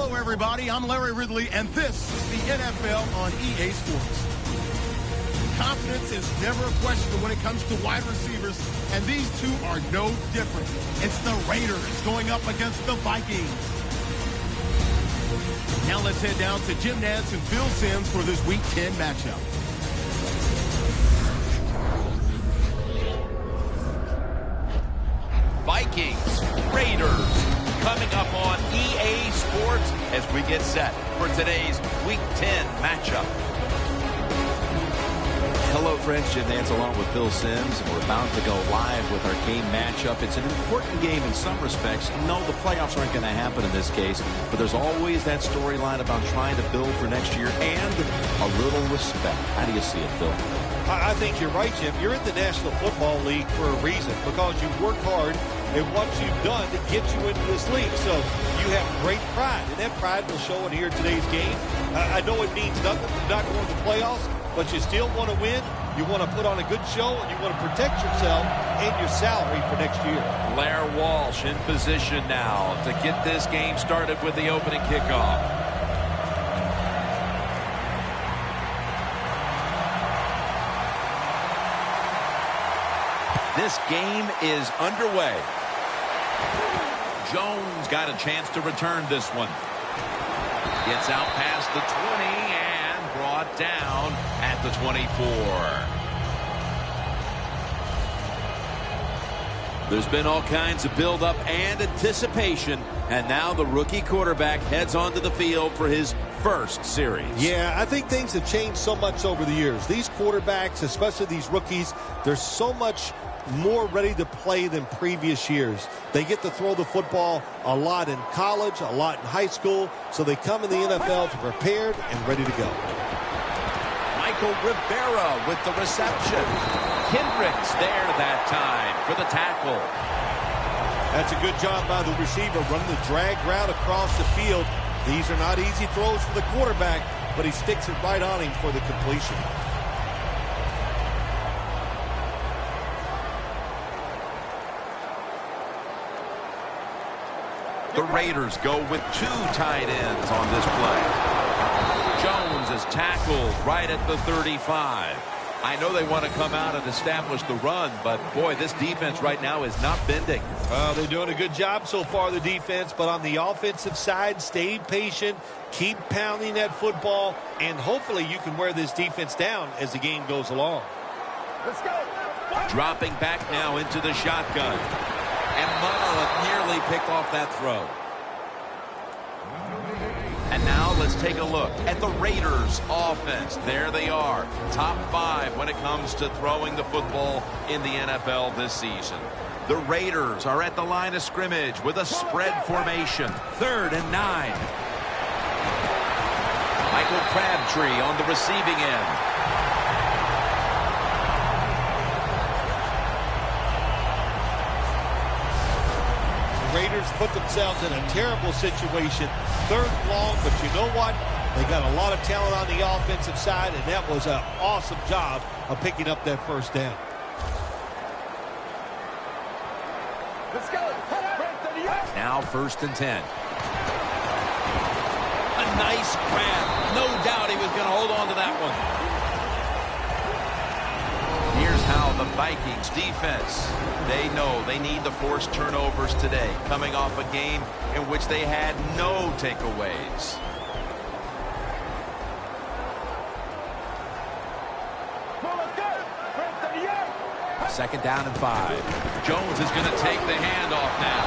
Hello, everybody. I'm Larry Ridley, and this is the NFL on EA Sports. Confidence is never a question when it comes to wide receivers, and these two are no different. It's the Raiders going up against the Vikings. Now let's head down to Jim Nantz and Phil Simms for this Week 10 matchup. Vikings, Raiders, coming up on EA Sports as we get set for today's Week 10 matchup. Hello, friends. Jim Nantz along with Phil Simms, and we're about to go live with our game matchup. It's an important game in some respects. No, the playoffs aren't going to happen in this case, but there's always that storyline about trying to build for next year and a little respect. How do you see it, Phil? I think you're right, Jim. You're in the National Football League for a reason, because you work hard at what you've done to get you into this league. So you have great pride, and that pride will show in here today's game. I know it means nothing to not going to the playoffs, but you still want to win. You want to put on a good show, and you want to protect yourself and your salary for next year. Blair Walsh in position now to get this game started with the opening kickoff. This game is underway. Jones got a chance to return this one. Gets out past the 20 and brought down at the 24. There's been all kinds of buildup and anticipation, and now the rookie quarterback heads onto the field for his first series. Yeah, I think things have changed so much over the years. These quarterbacks, especially these rookies, they're so much more ready to play than previous years. They get to throw the football a lot in college, a lot in high school, so they come in the NFL to prepared and ready to go. Michael Rivera with the reception. Kendricks there that time for the tackle. That's a good job by the receiver, running the drag route across the field. These are not easy throws for the quarterback, but he sticks it right on him for the completion. The Raiders go with two tight ends on this play. Jones is tackled right at the 35. I know they want to come out and establish the run, but boy, this defense right now is not bending. They're doing a good job so far, the defense, but on the offensive side, stay patient, keep pounding that football, and hopefully you can wear this defense down as the game goes along. Let's go. Dropping back now into the shotgun. And Munro nearly picked off that throw. And now let's take a look at the Raiders offense. There they are, top 5 when it comes to throwing the football in the NFL this season. The Raiders are at the line of scrimmage with a spread formation. 3rd and 9. Michael Crabtree on the receiving end. Raiders put themselves in a terrible situation. 3rd and long, but you know what? They got a lot of talent on the offensive side, and that was an awesome job of picking up that first down. Let's go. Now 1st and 10. A nice grab. No doubt he was going to hold on to that one. Here's how the Vikings defense, they know they need to force turnovers today, coming off a game in which they had no takeaways. Second down and 5. Jones is going to take the handoff now.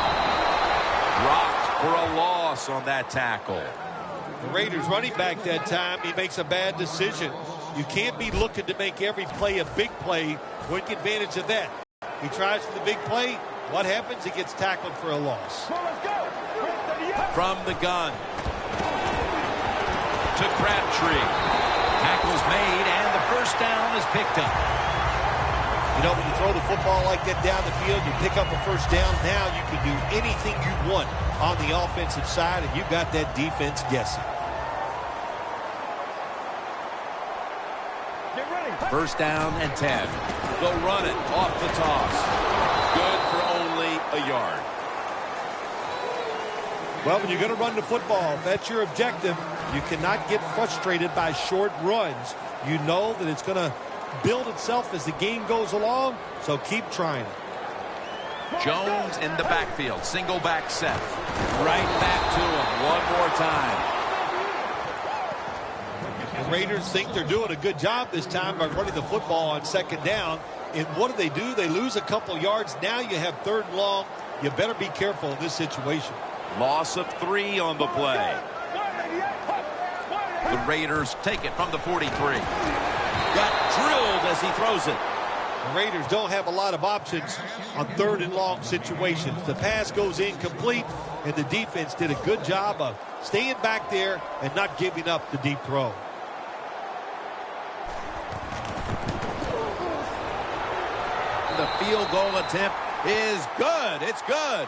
Dropped for a loss on that tackle. The Raiders running back that time, he makes a bad decision. You can't be looking to make every play a big play. Take advantage of that. He tries for the big play. What happens? He gets tackled for a loss. From the gun to Crabtree. Tackle's made, and the first down is picked up. You know, when you throw the football like that down the field, you pick up a first down. Now you can do anything you want on the offensive side, and you got that defense guessing. 1st down and 10. They'll run it off the toss. Good for only a yard. Well, when you're going to run the football, if that's your objective, you cannot get frustrated by short runs. You know that it's going to build itself as the game goes along, so keep trying it. Jones in the backfield. Single back set. Right back to him one more time. The Raiders think they're doing a good job this time by running the football on second down. And what do? They lose a couple yards. Now you have third and long. You better be careful in this situation. Loss of 3 on the play. The Raiders take it from the 43. Got drilled as he throws it. The Raiders don't have a lot of options on third and long situations. The pass goes incomplete, and the defense did a good job of staying back there and not giving up the deep throw. The field goal attempt is good. It's good.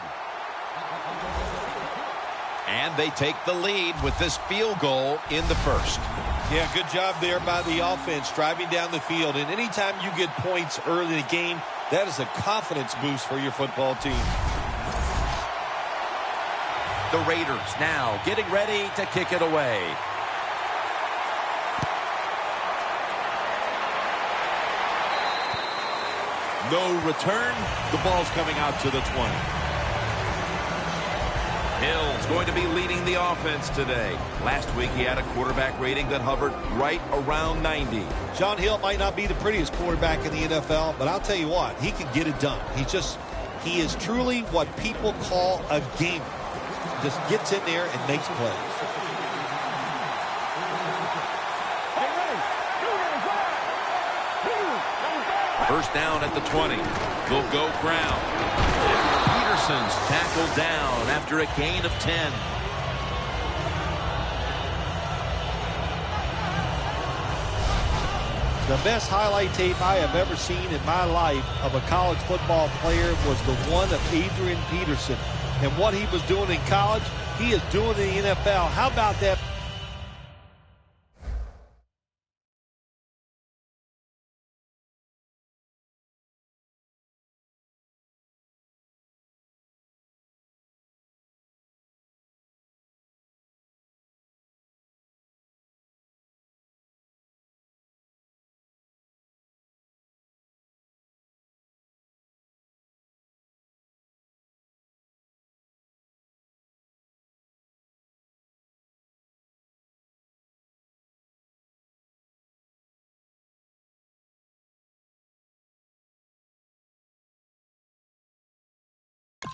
And they take the lead with this field goal in the first. Yeah, good job there by the offense, driving down the field. And anytime you get points early in the game, that is a confidence boost for your football team. The Raiders now getting ready to kick it away. No return. The ball's coming out to the 20. Hill's going to be leading the offense today. Last week he had a quarterback rating that hovered right around 90. John Hill might not be the prettiest quarterback in the NFL, but I'll tell you what, he can get it done. He is truly what people call a gamer. Just gets in there and makes plays. First down at the 20. They'll go ground. Peterson's tackled down after a gain of 10. The best highlight tape I have ever seen in my life of a college football player was the one of Adrian Peterson. And what he was doing in college, he is doing in the NFL. How about that?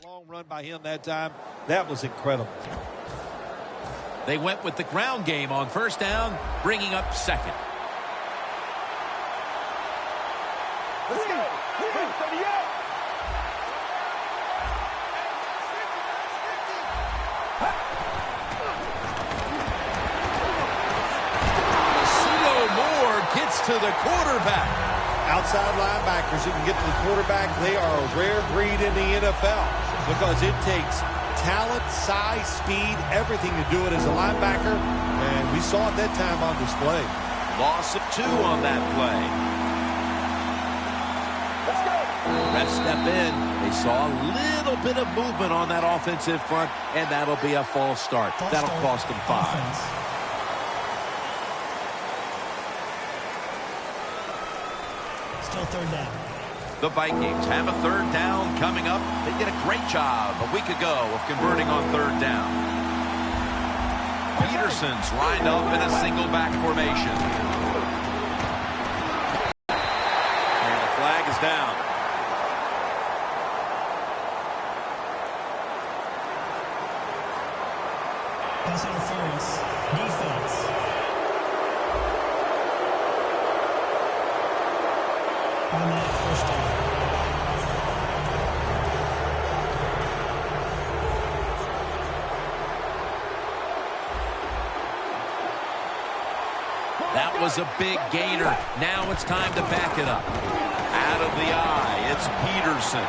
Long run by him that time. That was incredible. They went with the ground game on first down, bringing up second. Let's go. Moore gets to the quarterback. Outside linebackers who can get to the quarterback, they are a rare breed in the NFL because it takes talent, size, speed, everything to do it as a linebacker, and we saw it that time on display. Loss of 2 on that play. Let's go. Refs step in. They saw a little bit of movement on that offensive front, and that'll be a false start. That'll cost them 5. Still third down. The Vikings have a third down coming up. They did a great job a week ago of converting on third down. Peterson's lined up in a single back formation. And the flag is down. Pass interference. Defense. First down. That was a big gainer. Now it's time to back it up. Out of the eye, it's Peterson.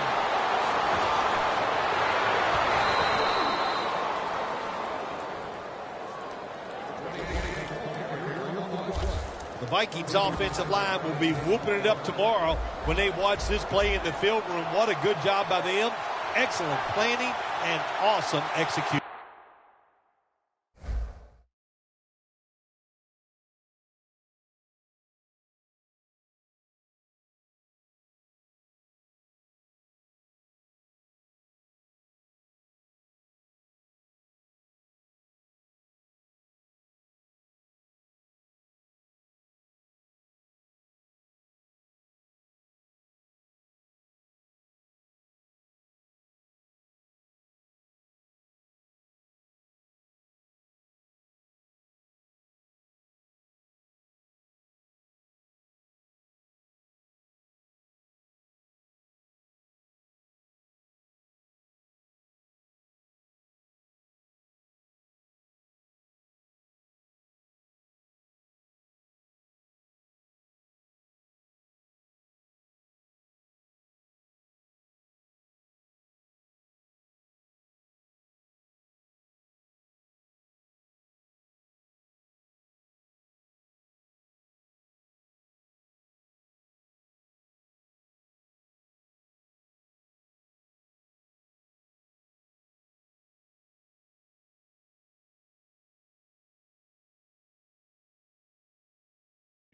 The Vikings offensive line will be whooping it up tomorrow when they watch this play in the film room. What a good job by them. Excellent planning and awesome execution.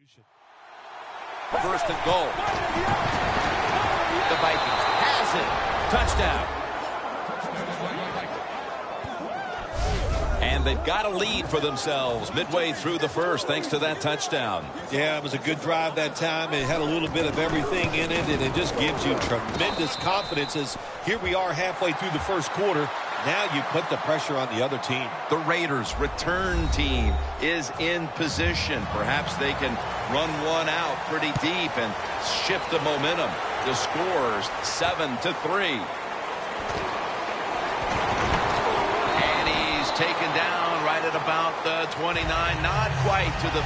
First and goal. The Vikings has it. Touchdown. And they've got a lead for themselves midway through the first thanks to that touchdown. Yeah, it was a good drive that time. It had a little bit of everything in it, and it just gives you tremendous confidence as here we are halfway through the first quarter. Now you put the pressure on the other team. The Raiders' return team is in position. Perhaps they can run one out pretty deep and shift the momentum. The score's 7-3. And he's taken down right at about the 29, not quite to the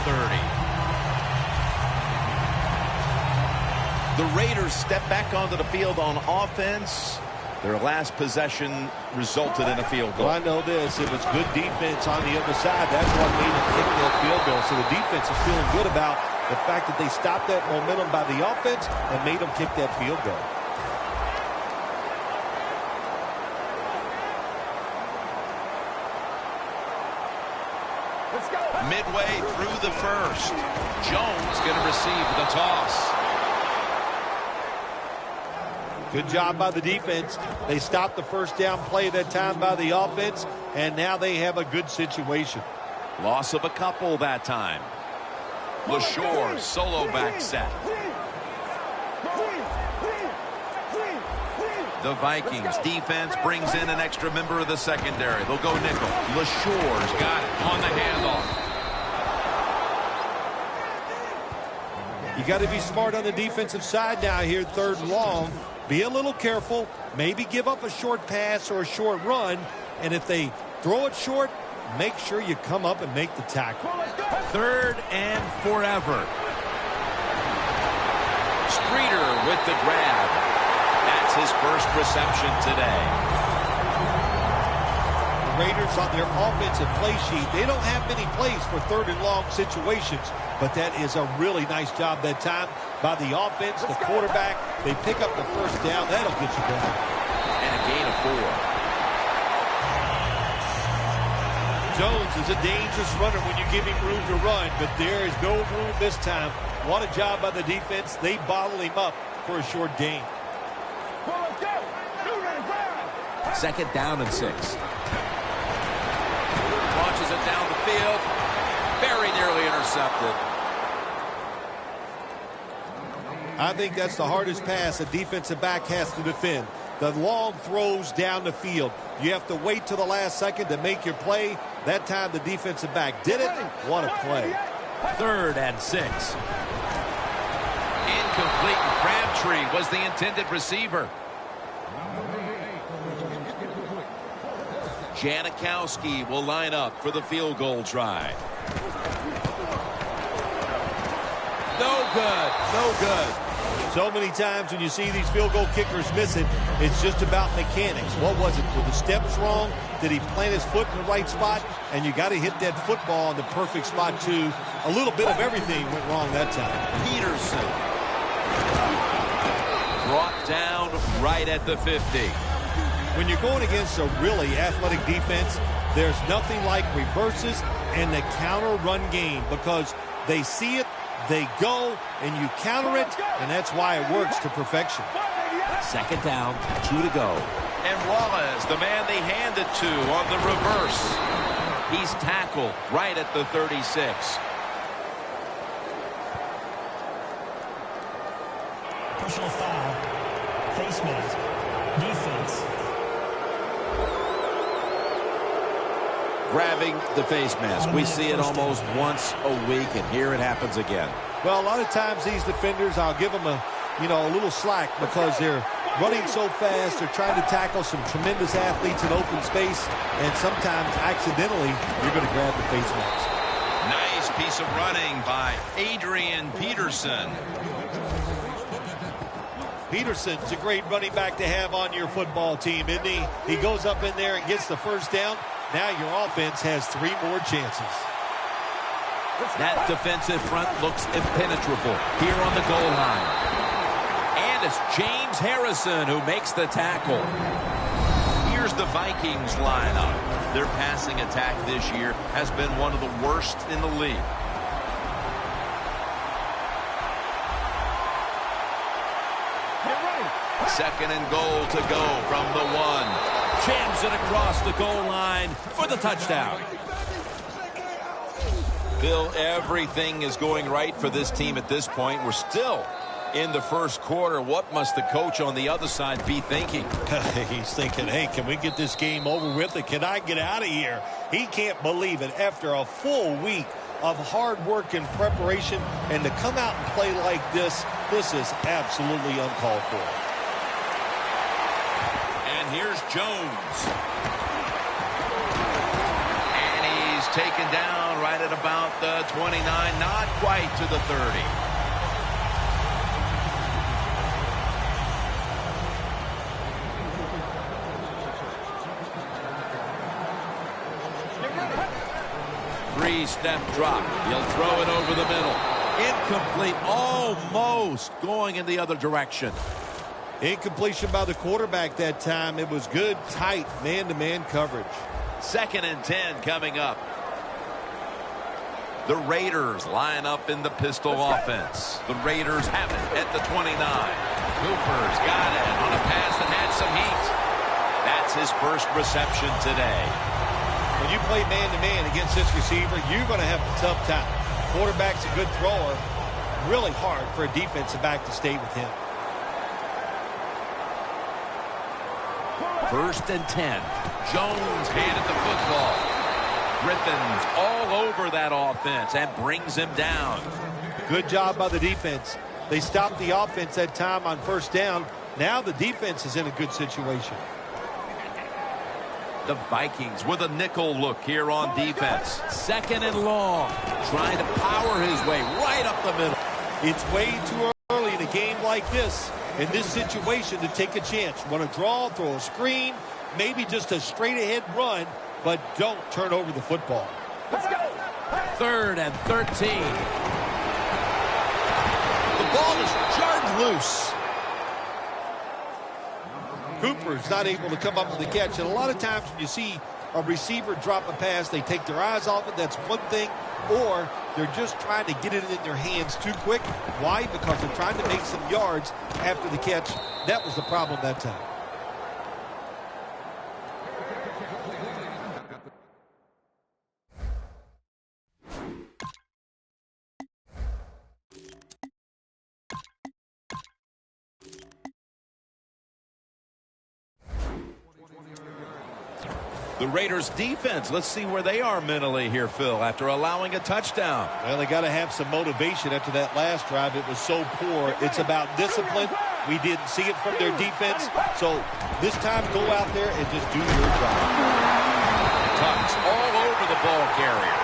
30. The Raiders step back onto the field on offense. Their last possession resulted in a field goal. Well, I know this. It was good defense on the other side. That's what made them kick that field goal. So the defense is feeling good about the fact that they stopped that momentum by the offense and made them kick that field goal. Let's go. Midway through the first, Jones going to receive the toss. Good job by the defense. They stopped the first down play that time by the offense, and now they have a good situation. Loss of a couple that time. LaShore, solo back set. The Vikings defense brings in an extra member of the secondary. They'll go nickel. LaShore's got it on the handoff. You got to be smart on the defensive side now here, third and long. Be a little careful. Maybe give up a short pass or a short run. And if they throw it short, make sure you come up and make the tackle. Third and forever. Streeter with the grab. That's his first reception today. The Raiders on their offensive play sheet, they don't have many plays for third and long situations. But that is a really nice job that time by the offense, the quarterback. They pick up the first down. That'll get you down. And a gain of 4. Jones is a dangerous runner when you give him room to run, but there is no room this time. What a job by the defense. They bottle him up for a short gain. Second down and 6. Launches it down the field. Very nearly intercepted. I think that's the hardest pass a defensive back has to defend. The long throws down the field. You have to wait till the last second to make your play. That time the defensive back did it. What a play. Third and 6. Incomplete. Crabtree was the intended receiver. Janikowski will line up for the field goal try. No good. No good. So many times when you see these field goal kickers miss it, it's just about mechanics. What was it? Were the steps wrong? Did he plant his foot in the right spot? And you got to hit that football in the perfect spot, too. A little bit of everything went wrong that time. Peterson. Brought down right at the 50. When you're going against a really athletic defense, there's nothing like reverses and the counter run game because they see it, they go, and you counter it, and that's why it works to perfection. Second down, 2 to go. And Wallace, the man they handed to on the reverse. He's tackled right at the 36. Personal foul. Face mask. Defense. Grabbing the face mask. We see it almost once a week, and here it happens again. Well, a lot of times these defenders, I'll give them a little slack because they're running so fast. They're trying to tackle some tremendous athletes in open space, and sometimes accidentally you're going to grab the face mask. Nice piece of running by Adrian Peterson. Peterson's a great running back to have on your football team, isn't he? He goes up in there and gets the first down. Now your offense has 3 more chances. That defensive front looks impenetrable here on the goal line. And it's James Harrison who makes the tackle. Here's the Vikings lineup. Their passing attack this year has been one of the worst in the league. Second and goal to go from the 1. Jams it across the goal line for the touchdown. Bill, everything is going right for this team at this point. We're still in the first quarter. What must the coach on the other side be thinking? He's thinking, hey, can we get this game over with and can I get out of here? He can't believe it. After a full week of hard work and preparation, and to come out and play like this is absolutely uncalled for. And here's Jones. And he's taken down right at about the 29, not quite to the 30. Three-step drop. He'll throw it over the middle. Incomplete. Almost going in the other direction. Incompletion by the quarterback that time. It was good, tight, man-to-man coverage. Second and 10 coming up. The Raiders line up in the pistol offense. The Raiders have it at the 29. Cooper's got it on a pass that had some heat. That's his first reception today. When you play man-to-man against this receiver, you're going to have a tough time. Quarterback's a good thrower. Really hard for a defensive back to stay with him. First and 10. Jones handed the football. Griffin's all over that offense and brings him down. Good job by the defense. They stopped the offense that time on first down. Now the defense is in a good situation. The Vikings with a nickel look here on defense. Second and long. Trying to power his way right up the middle. It's way too early in a game like this, in this situation, to take a chance. Want to draw, throw a screen, maybe just a straight-ahead run, but don't turn over the football. Let's go. Third and 13. The ball is jarred loose. Cooper's not able to come up with the catch. And a lot of times when you see a receiver drop a pass, they take their eyes off it. That's one thing. Or they're just trying to get it in their hands too quick. Why? Because they're trying to make some yards after the catch. That was the problem that time. The Raiders defense, let's see where they are mentally here, Phil, after allowing a touchdown. Well, they got to have some motivation after that last drive. It was so poor. It's about discipline. We didn't see it from their defense. So this time, go out there and just do your job. Tucks all over the ball carrier.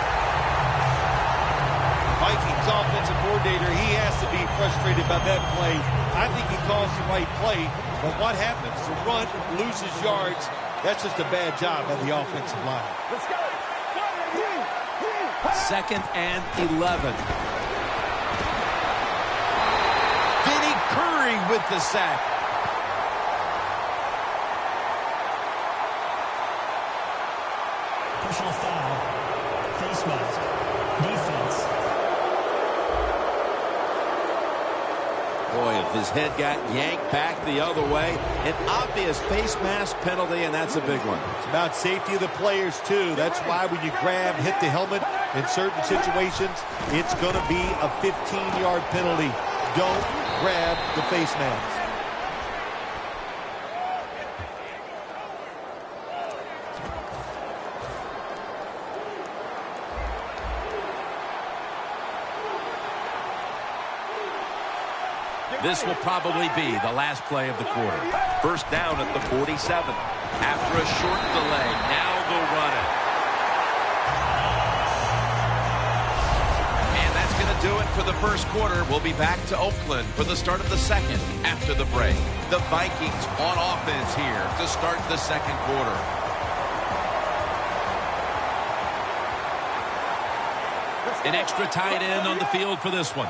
Vikings offensive coordinator, he has to be frustrated by that play. I think he calls the right play. But what happens? The run loses yards. That's just a bad job by the offensive line. Let's go. Second and 11. Vinny Curry with the sack. Personal foul. Face mask. Defense. Boy, if his head got yanked back the other way, an obvious face mask penalty, and that's a big one. It's about safety of the players, too. That's why when you grab, hit the helmet in certain situations, it's going to be a 15-yard penalty. Don't grab the face mask. This will probably be the last play of the quarter. First down at the 47. After a short delay, now they'll run it. And that's going to do it for the first quarter. We'll be back to Oakland for the start of the second after the break. The Vikings on offense here to start the second quarter. An extra tight end on the field for this one.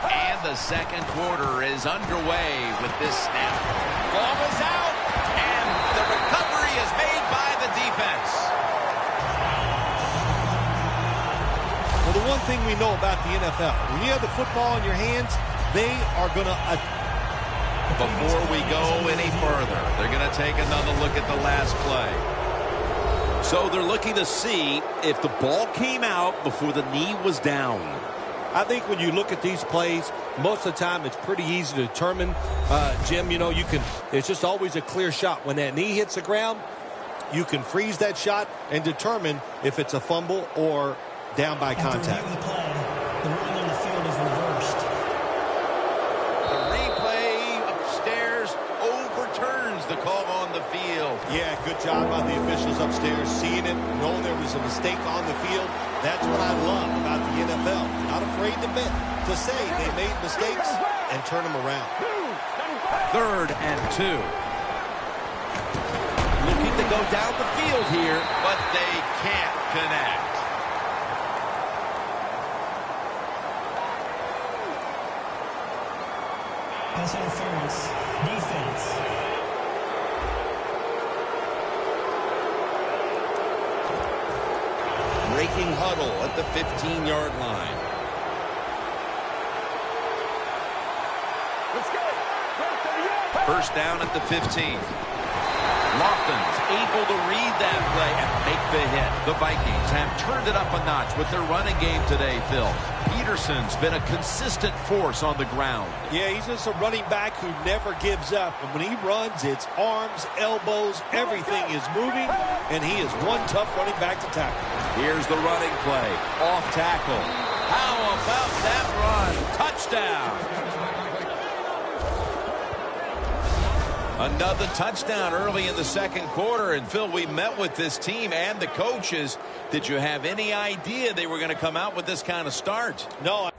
And the second quarter is underway with this snap. Ball is out, and the recovery is made by the defense. Well, the one thing we know about the NFL, when you have the football in your hands, they are going to Before we go any further, they're going to take another look at the last play. So they're looking to see if the ball came out before the knee was down. I think when you look at these plays, most of the time it's pretty easy to determine, Jim, you know, it's just always a clear shot. When that knee hits the ground, you can freeze that shot and determine if it's a fumble or down by contact. After review of the play, the ruling on the field is reversed. The replay upstairs overturns the call on the field. Yeah, good job by the officials upstairs, seeing it, knowing there was a mistake on the field. That's what I love about the NFL. Not afraid to say they made mistakes and turn them around. 3rd and 2. Looking to go down the field here, But they can't connect. Pass interference. Defense. Breaking huddle at the 15-yard line. First down at the 15. Lofton's able to read that play and make the hit. The Vikings have turned it up a notch with their running game today, Phil. Peterson's been a consistent force on the ground. Yeah, he's just a running back who never gives up. And when he runs, it's arms, elbows, everything is moving, and he is one tough running back to tackle. here's the running play. Off tackle. How about that run? Touchdown. Another touchdown early in the second quarter. And, Phil, we met with this team and the coaches. Did you have any idea they were going to come out with this kind of start? No.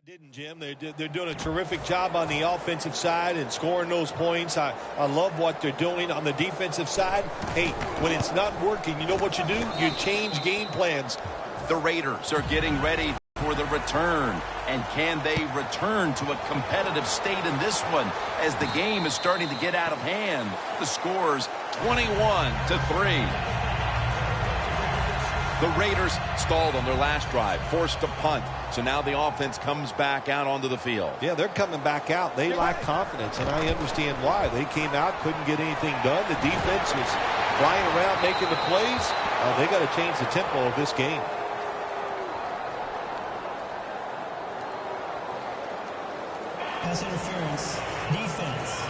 Didn't, Jim. They're doing a terrific job on the offensive side and scoring those points. I love what they're doing on the defensive side. Hey, when it's not working, you know what you do? You change game plans. The Raiders are getting ready for the return. And can they return to a competitive state in this one as the game is starting to get out of hand? The score's 21-3. The Raiders stalled on their last drive, forced to punt. So now the offense comes back out onto the field. Yeah, they're coming back out. They lack confidence, and I understand why. They came out, couldn't get anything done. The defense was flying around making the plays. They got to change the tempo of this game. Pass interference. Defense.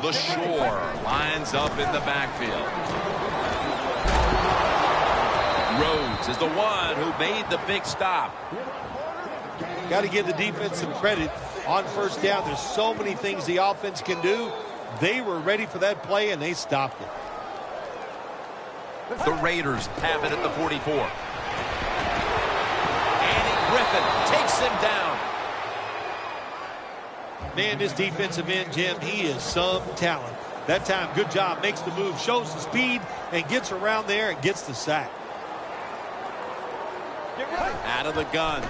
LaShore lines up in the backfield. Rhodes is the one who made the big stop. Got to give the defense some credit on first down. There's so many things the offense can do. They were ready for that play, and they stopped it. The Raiders have it at the 44. Andy Griffin takes him down. Man, this defensive end, Jim, he is some talent. That time, good job, makes the move, shows the speed, and gets around there and gets the sack. Out of the gun.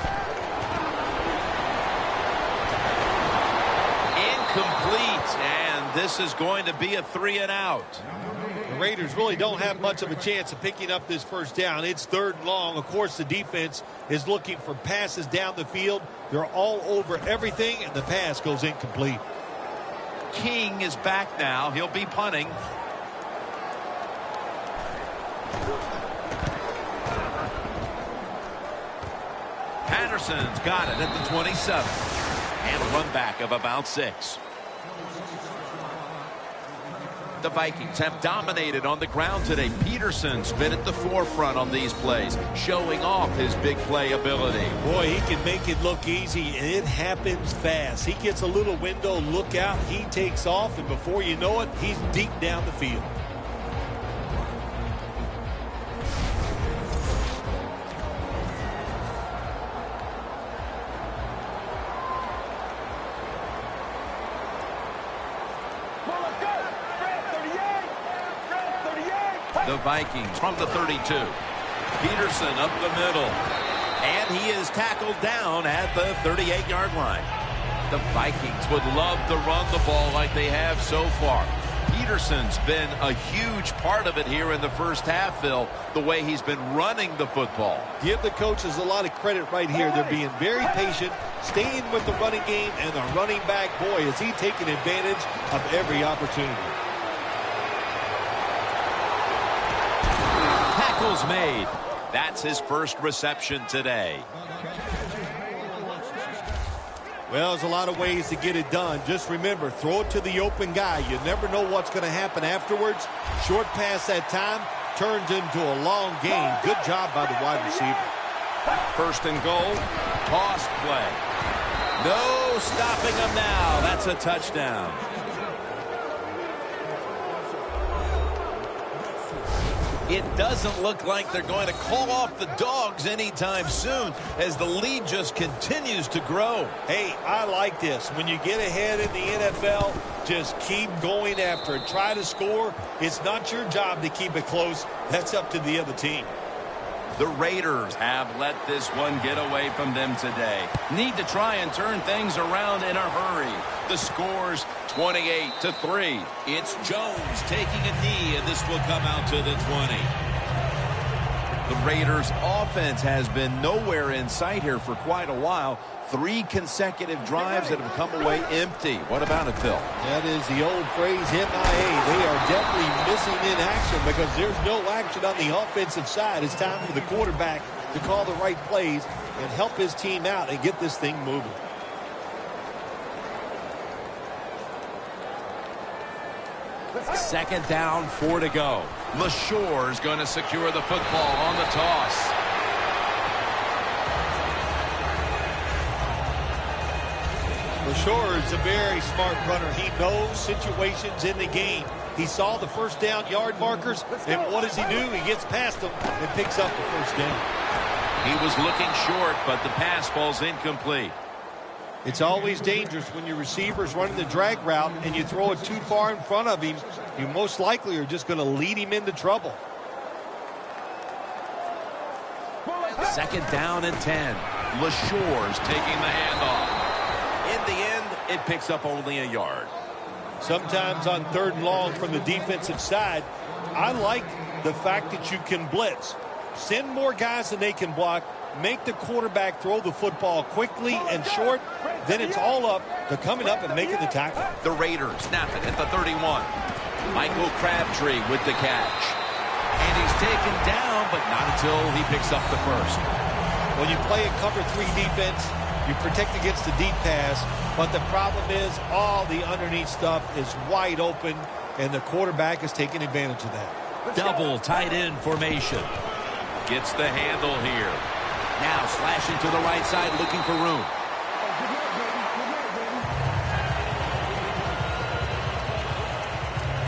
Incomplete, and this is going to be a 3-and-out. The Raiders really don't have much of a chance of picking up this first down. It's 3rd and long. Of course, the defense is looking for passes down the field. They're all over everything, and the pass goes incomplete. King is back now. He'll be punting. Patterson's got it at the 27. And a run back of about 6. The Vikings have dominated on the ground today. Peterson's been at the forefront on these plays, showing off his big play ability. Boy, he can make it look easy, and it happens fast. He gets a little window, look out, he takes off, and before you know it, he's deep down the field. The Vikings from the 32. Peterson up the middle. And he is tackled down at the 38-yard line. The Vikings would love to run the ball like they have so far. Peterson's been a huge part of it here in the first half, Phil, the way he's been running the football. Give the coaches a lot of credit right here. They're being very patient, staying with the running game, and the running back, boy, is he taking advantage of every opportunity. Tackles made. That's his first reception today. Well, there's a lot of ways to get it done. Just remember, throw it to the open guy. You never know what's going to happen afterwards. Short pass that time turns into a long gain. Good job by the wide receiver. 1st and goal. Toss play. No stopping him now. That's a touchdown. It doesn't look like they're going to call off the dogs anytime soon as the lead just continues to grow. Hey, I like this. When you get ahead in the NFL, just keep going after it. Try to score. It's not your job to keep it close. That's up to the other team. The Raiders have let this one get away from them today. Need to try and turn things around in a hurry. The score's 28-3. It's Jones taking a knee, and this will come out to the 20. The Raiders' offense has been nowhere in sight here for quite a while. 3 consecutive drives that have come away empty. What about it, Phil? That is the old phrase, MIA. They are definitely missing in action because there's no action on the offensive side. It's time for the quarterback to call the right plays and help his team out and get this thing moving. Second down, 4 to go. LaShore's going to secure the football on the toss. LaShore is a very smart runner. He knows situations in the game. He saw the first down yard markers, and what does he do? He gets past them and picks up the first down. He was looking short, but the pass falls incomplete. It's always dangerous when your receiver's running the drag route and you throw it too far in front of him. You most likely are just going to lead him into trouble. Second down and 10. LaShore's taking the handoff. In the end, it picks up only a yard. Sometimes on 3rd and long from the defensive side, I like the fact that you can blitz. Send more guys than they can block. Make the quarterback throw the football quickly and short. Then it's all up to coming up and making the tackle. The Raiders snap it at the 31. Michael Crabtree with the catch. And he's taken down, but not until he picks up the first. When you play a cover 3 defense, You protect against the deep pass, but the problem is all the underneath stuff is wide open, and the quarterback is taking advantage of that. Double tight end formation. Gets the handle here. Now slashing to the right side, looking for room.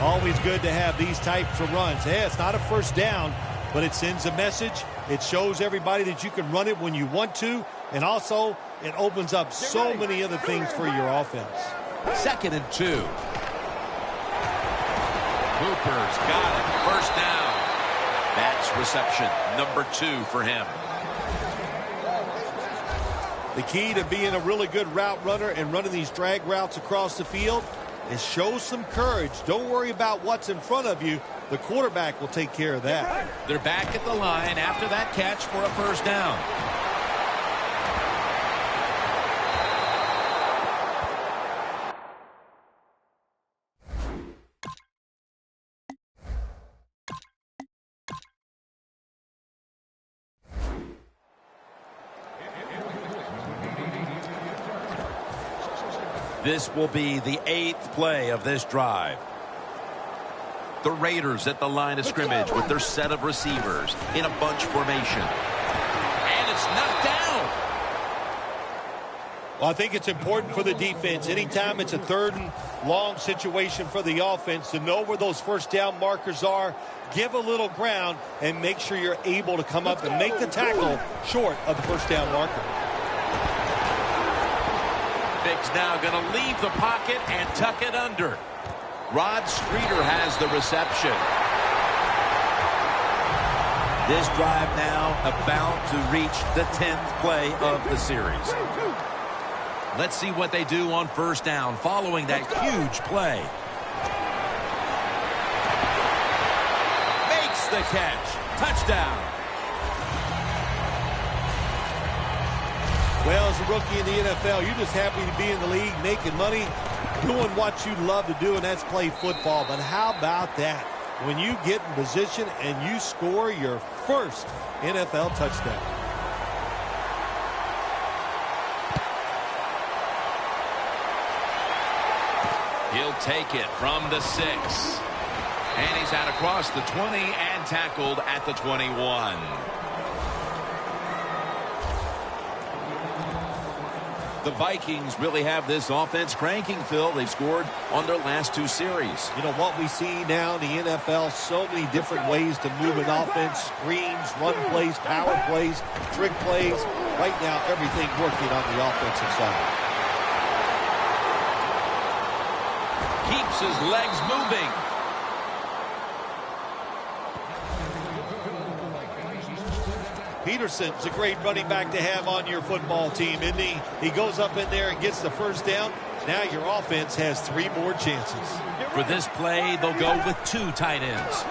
Always good to have these types of runs. Hey, it's not a first down, but it sends a message. It shows everybody that you can run it when you want to, and also it opens up so many other things for your offense. 2nd and 2. Cooper's got it. First down. That's reception. Number 2 for him. The key to being a really good route runner and running these drag routes across the field is show some courage. Don't worry about what's in front of you. The quarterback will take care of that. They're back at the line after that catch for a first down. This will be the 8th play of this drive. The Raiders at the line of scrimmage with their set of receivers in a bunch formation. And it's knocked down. Well, I think it's important for the defense. Anytime it's a 3rd and long situation for the offense to know where those first down markers are, give a little ground, and make sure you're able to come up and make the tackle short of the first down marker. Vick's now going to leave the pocket and tuck it under. Rod Streeter has the reception. This drive now about to reach the 10th play of the series. Let's see what they do on first down following that huge play. Makes the catch. Touchdown. Well, as a rookie in the NFL, you're just happy to be in the league, making money, doing what you love to do, and that's play football. But how about that? When you get in position and you score your first NFL touchdown. He'll take it from the 6. And he's out across the 20 and tackled at the 21. The Vikings really have this offense cranking, Phil. They've scored on their last 2 series. You know, what we see now in the NFL, so many different ways to move an offense. Screens, run plays, power plays, trick plays. Right now, everything working on the offensive side. Keeps his legs moving. Peterson's a great running back to have on your football team, isn't he? He goes up in there and gets the first down. Now your offense has 3 more chances. For this play, they'll go with 2 tight ends.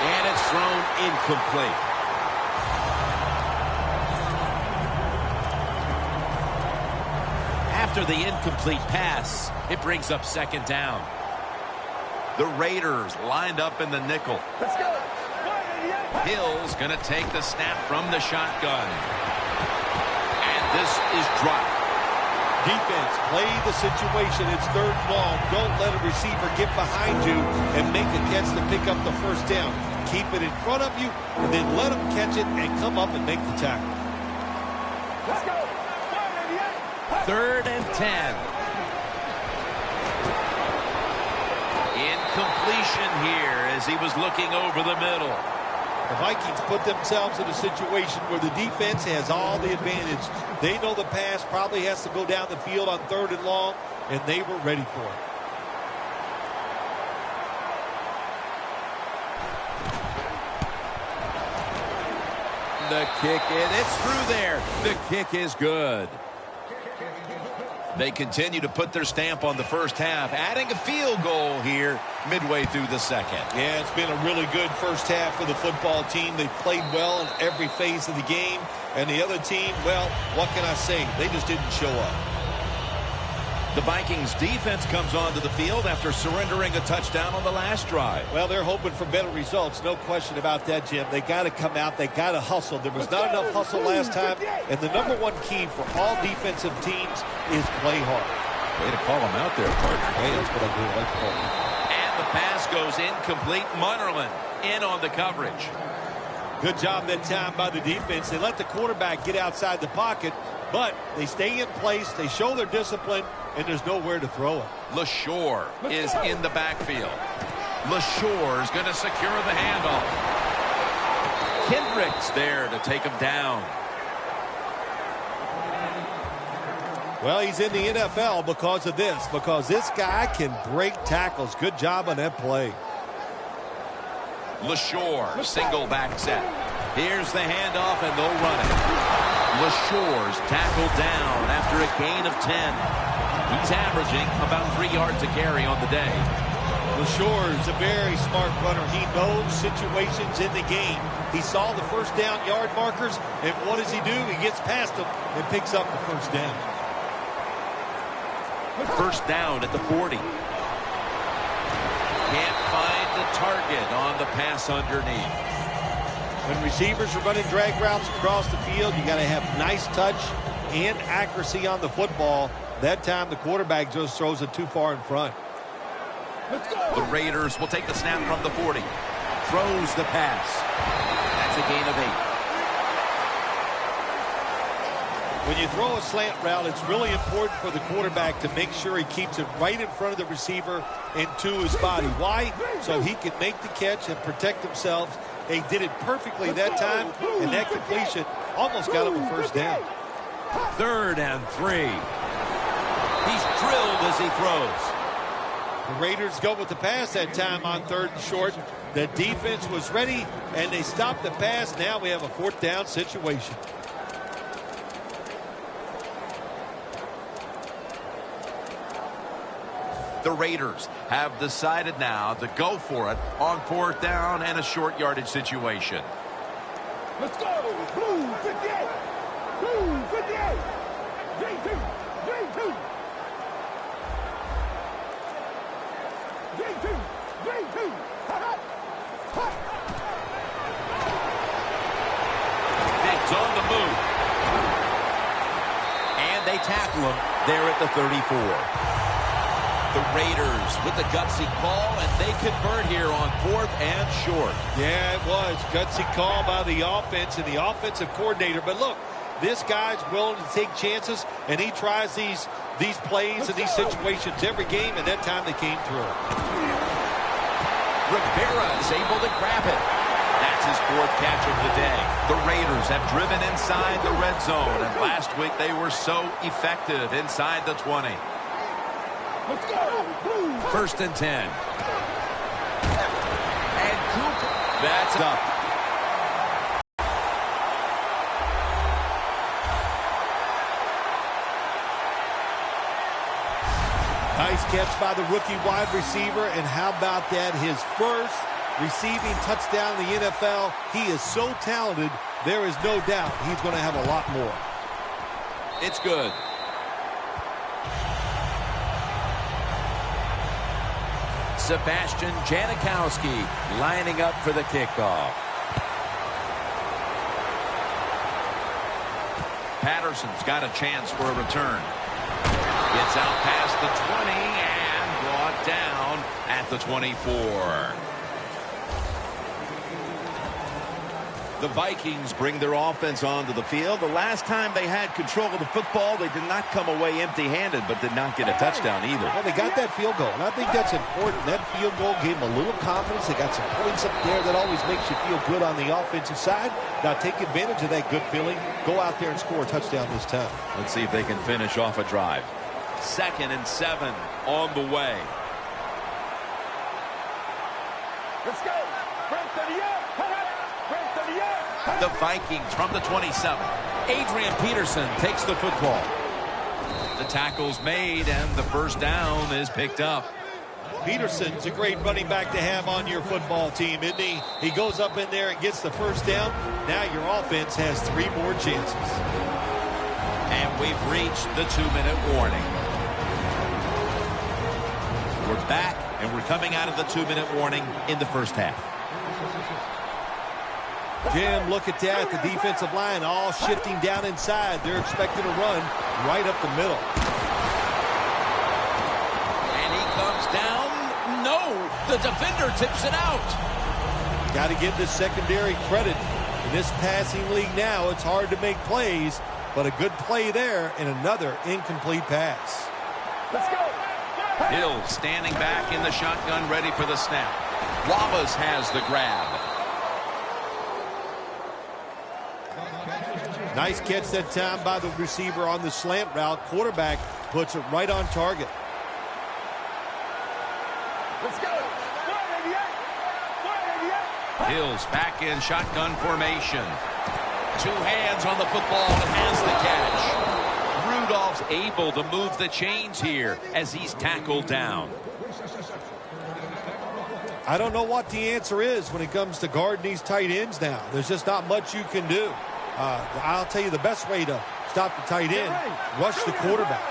And it's thrown incomplete. After the incomplete pass, it brings up 2nd down. The Raiders lined up in the nickel. Let's go. Hill's going to take the snap from the shotgun. And this is dropped. Defense, play the situation. It's 3rd and long. Don't let a receiver get behind you and make a catch to pick up the first down. Keep it in front of you, and then let them catch it and come up and make the tackle. Let's go. 3rd and 10. Incompletion here as he was looking over the middle. The Vikings put themselves in a situation where the defense has all the advantage. They know the pass probably has to go down the field on 3rd and long, and they were ready for it. The kick, it's through there. The kick is good. They continue to put their stamp on the first half, adding a field goal here midway through the 2nd. Yeah, it's been a really good first half for the football team. They played well in every phase of the game. And the other team, well, what can I say? They just didn't show up. The Vikings defense comes onto the field after surrendering a touchdown on the last drive. Well, they're hoping for better results. No question about that, Jim. They got to come out. They got to hustle. There was not enough hustle last time. And the number one key for all defensive teams is play hard. Way to call him out there, partner. Hey, that's what I do. I like to call him. And the pass goes incomplete. Munnerlyn in on the coverage. Good job that time by the defense. They let the quarterback get outside the pocket, but they stay in place. They show their discipline, and there's nowhere to throw it. LaShore is in the backfield. LaShore is going to secure the handoff. Kendricks there to take him down. Well, he's in the NFL because of this, because this guy can break tackles. Good job on that play. LaShore, single back set. Here's the handoff, and they'll run it. LaShore's tackled down after a gain of 10. He's averaging about 3 yards a carry on the day. LaShore is a very smart runner. He knows situations in the game. He saw the first down yard markers, and what does he do? He gets past them and picks up the first down. First down at the 40. Can't find the target on the pass underneath. When receivers are running drag routes across the field, you got to have nice touch and accuracy on the football. That time the quarterback just throws it too far in front. The Raiders will take the snap from the 40. Throws the pass. That's a gain of 8. When you throw a slant route, it's really important for the quarterback to make sure he keeps it right in front of the receiver and to his body. Why? So he can make the catch and protect himself. They did it perfectly that time, and that completion almost got him a first down. 3rd and 3. He's drilled as he throws. The Raiders go with the pass that time on 3rd and short. The defense was ready, and they stopped the pass. Now we have a 4th down situation. The Raiders have decided now to go for it on 4th down and a short yardage situation. Let's go. Blue 58. Blue 58. J2. J2. J2. J2. Figs on the move. And they tackle him there at the 34. The Raiders with the gutsy call, and they convert here on 4th and short. Yeah, it was. Gutsy call by the offense and the offensive coordinator. But look, this guy's willing to take chances, and he tries these plays and these situations every game, and that time they came through. Rivera is able to grab it. That's his 4th catch of the day. The Raiders have driven inside the red zone, and last week they were so effective inside the 20. Let's go. 1st and 10. And Cooper. That's up. Nice catch by the rookie wide receiver, and how about that? His first receiving touchdown in the NFL. He is so talented, there is no doubt he's going to have a lot more. It's good. Sebastian Janikowski lining up for the kickoff. Patterson's got a chance for a return. Gets out past the 20 and brought down at the 24. The Vikings bring their offense onto the field. The last time they had control of the football, they did not come away empty-handed, but did not get a touchdown either. Well, they got that field goal, and I think that's important. That field goal gave them a little confidence. They got some points up there that always makes you feel good on the offensive side. Now take advantage of that good feeling. Go out there and score a touchdown this time. Let's see if they can finish off a drive. 2nd and 7 on the way. Let's go. The Vikings from the 27. Adrian Peterson takes the football. The tackle's made, and the first down is picked up. Peterson's a great running back to have on your football team, isn't he? He goes up in there and gets the first down. Now your offense has 3 more chances. And we've reached the 2-minute warning. We're back, and we're coming out of the 2-minute warning in the first half. Jim, look at that. The defensive line all shifting down inside. They're expecting to run right up the middle. And he comes down. No, the defender tips it out. Got to give the secondary credit. In this passing league now, it's hard to make plays, but a good play there and another incomplete pass. Let's go. Hill standing back in the shotgun, ready for the snap. Wallace has the grab. Nice catch that time by the receiver on the slant route. Quarterback puts it right on target. Let's go. Hill's back in shotgun formation. 2 hands on the football and has the catch. Rudolph's able to move the chains here as he's tackled down. I don't know what the answer is when it comes to guarding these tight ends now. There's just not much you can do. I'll tell you the best way to stop the tight end, rush the quarterback.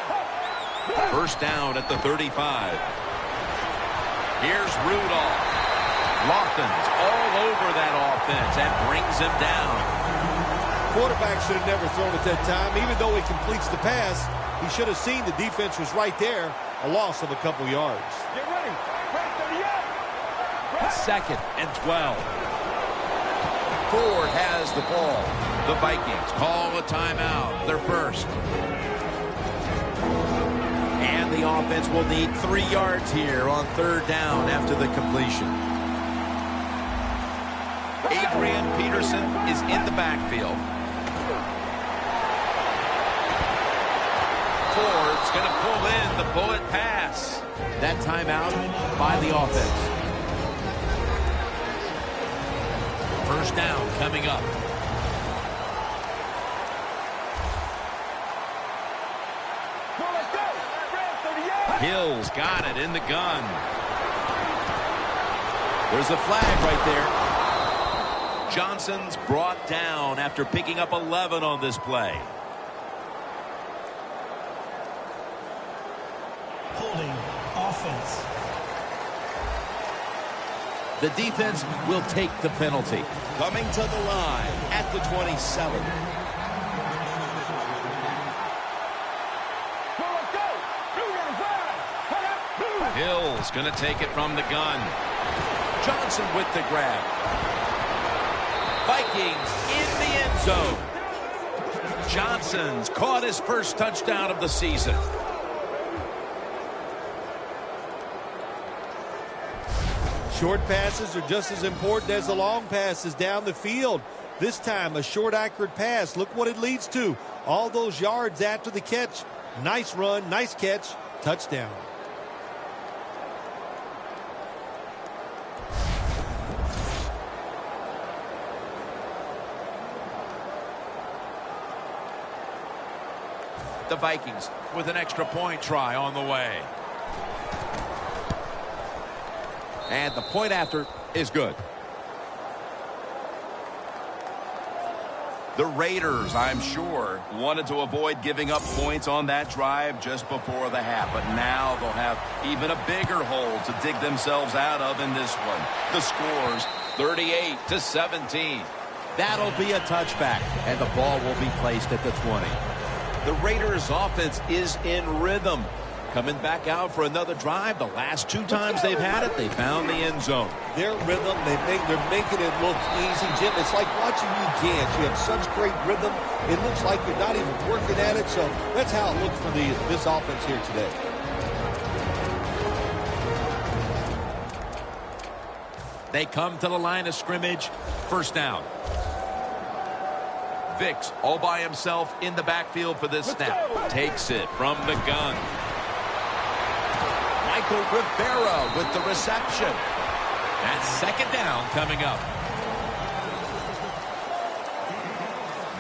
First down at the 35. Here's Rudolph. Lofton's all over that offense and brings him down. Quarterback should have never thrown it that time. Even though he completes the pass, he should have seen the defense was right there. A loss of a couple yards. Get ready. Second and 12. Ford has the ball. The Vikings call a timeout. Their first. And the offense will need 3 yards here on 3rd down after the completion. Adrian Peterson is in the backfield. Ford's going to pull in the bullet pass. That timeout by the offense. First down coming up. Hill's got it in the gun. There's a flag right there. Johnson's brought down after picking up 11 on this play. Holding offense. The defense will take the penalty. Coming to the line at the 27. Hill's going to take it from the gun. Johnson with the grab. Vikings in the end zone. Johnson's caught his first touchdown of the season. Short passes are just as important as the long passes down the field. This time, a short, accurate pass. Look what it leads to. All those yards after the catch. Nice run, nice catch, touchdown. The Vikings with an extra point try on the way. And the point after is good. The Raiders, I'm sure, wanted to avoid giving up points on that drive just before the half. But now they'll have even a bigger hole to dig themselves out of in this one. The score's 38-17. That'll be a touchback, and the ball will be placed at the 20. The Raiders' offense is in rhythm. Coming back out for another drive. The last 2 times they've had it, they found the end zone. Their rhythm, they're making it look easy, Jim. It's like watching you dance. You have such great rhythm. It looks like you're not even working at it. So that's how it looks for this offense here today. They come to the line of scrimmage. First down. Vicks all by himself in the backfield for this snap. Takes it from the gun. Michael Rivera with the reception. That's second down coming up.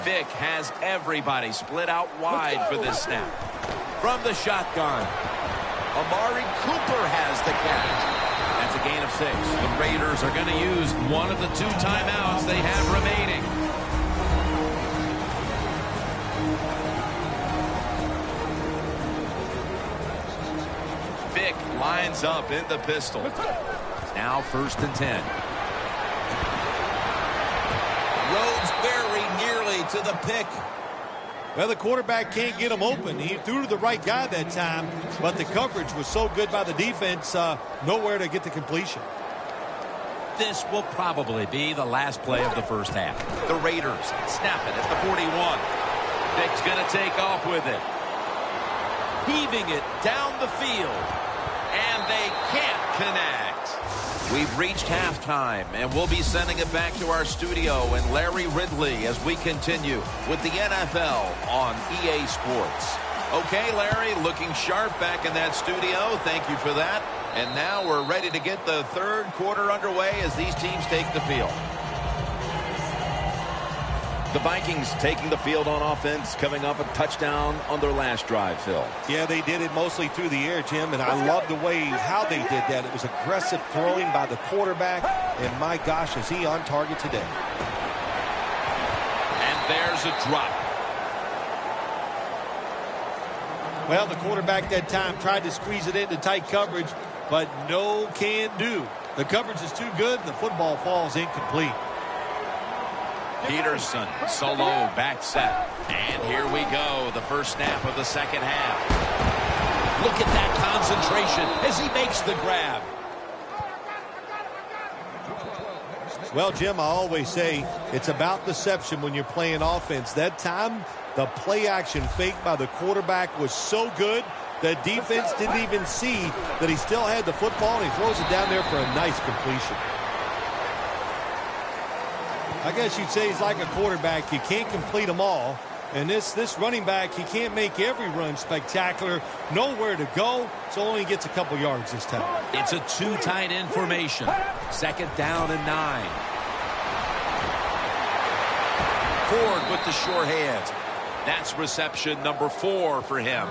Vick has everybody split out wide for this snap. From the shotgun, Amari Cooper has the catch. That's a gain of 6. The Raiders are going to use one of the 2 timeouts they have remaining. Vick lines lines up in the pistol. Now 1st and 10. Rhodes very nearly to the pick. Well, the quarterback can't get him open. He threw to the right guy that time, but the coverage was so good by the defense, nowhere to get the completion. This will probably be the last play of the first half. The Raiders snap it at the 41. Vick's going to take off with it. Heaving it down the field. And they can't connect. We've reached halftime, and we'll be sending it back to our studio and Larry Ridley as we continue with the NFL on EA Sports. Okay, Larry, looking sharp back in that studio. Thank you for that. And now we're ready to get the third quarter underway as these teams take the field. The Vikings taking the field on offense, coming up a touchdown on their last drive, Phil. Yeah, they did it mostly through the air, Jim, and I love the way how they did that. It was aggressive throwing by the quarterback, and my gosh, is he on target today. And there's a drop. Well, the quarterback that time tried to squeeze it into tight coverage, but no can do. The coverage is too good, and the football falls incomplete. Peterson, solo, back set. And here we go, the first snap of the second half. Look at that concentration as he makes the grab. Well, Jim, I always say it's about deception when you're playing offense. That time, the play-action fake by the quarterback was so good, the defense didn't even see that he still had the football, and he throws it down there for a nice completion. I guess you'd say he's like a quarterback. You can't complete them all. And this running back, he can't make every run spectacular. Nowhere to go, so only gets a couple yards this time. It's a two tight end formation. 2nd down and 9. Ford with the short hands. That's reception number 4 for him.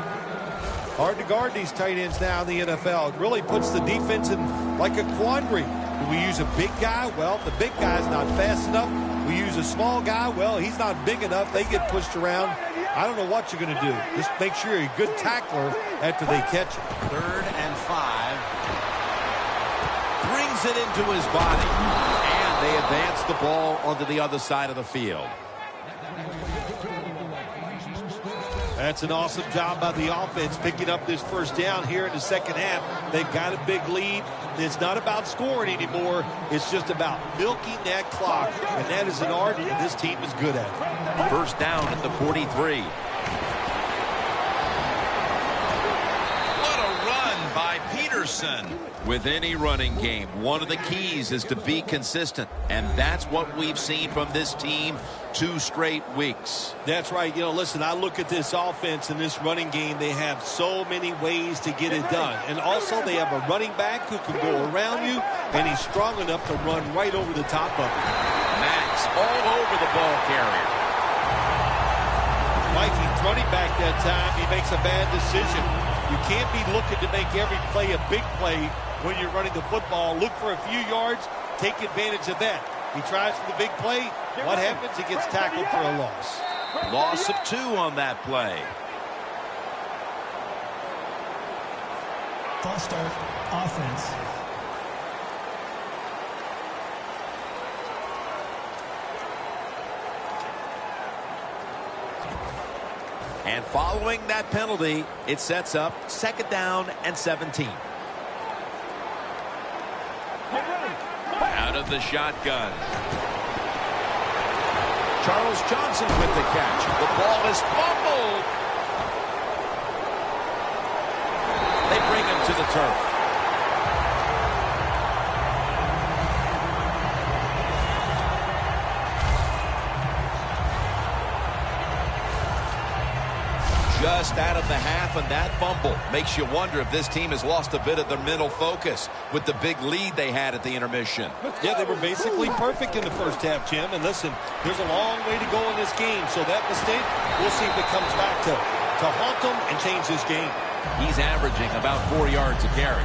Hard to guard these tight ends now in the NFL. It really puts the defense in like a quandary. Do we use a big guy? Well, the big guy's not fast enough. We use a small guy. Well, he's not big enough. They get pushed around. I don't know what you're going to do. Just make sure you're a good tackler after they catch it. 3rd and 5. Brings it into his body. And they advance the ball onto the other side of the field. That's an awesome job by the offense picking up this first down here in the second half. They've got a big lead. It's not about scoring anymore. It's just about milking that clock, and that is an art, and this team is good at it. 1st down at the 43. What a run by Peterson. With any running game, one of the keys is to be consistent, and that's what we've seen from this team 2 straight weeks. That's right. You know, listen, I look at this offense and this running game. They have so many ways to get it done. And also, they have a running back who can go around you, and he's strong enough to run right over the top of it. Max all over the ball carrier. Vikings running back that time, he makes a bad decision. You can't be looking to make every play a big play when you're running the football. Look for a few yards, take advantage of that. He tries for the big play. What happens? He gets tackled for a loss. Loss of 2 on that play. False start, offense. And following that penalty, it sets up 2nd down and 17. Out of the shotgun. Charles Johnson with the catch. The ball is fumbled. They bring him to the turf. Just out of the half, and that fumble makes you wonder if this team has lost a bit of their mental focus with the big lead they had at the intermission. Yeah, they were basically perfect in the first half, Jim. And listen, there's a long way to go in this game. So that mistake, we'll see if it comes back to haunt them and change this game. He's averaging about 4 yards a carry.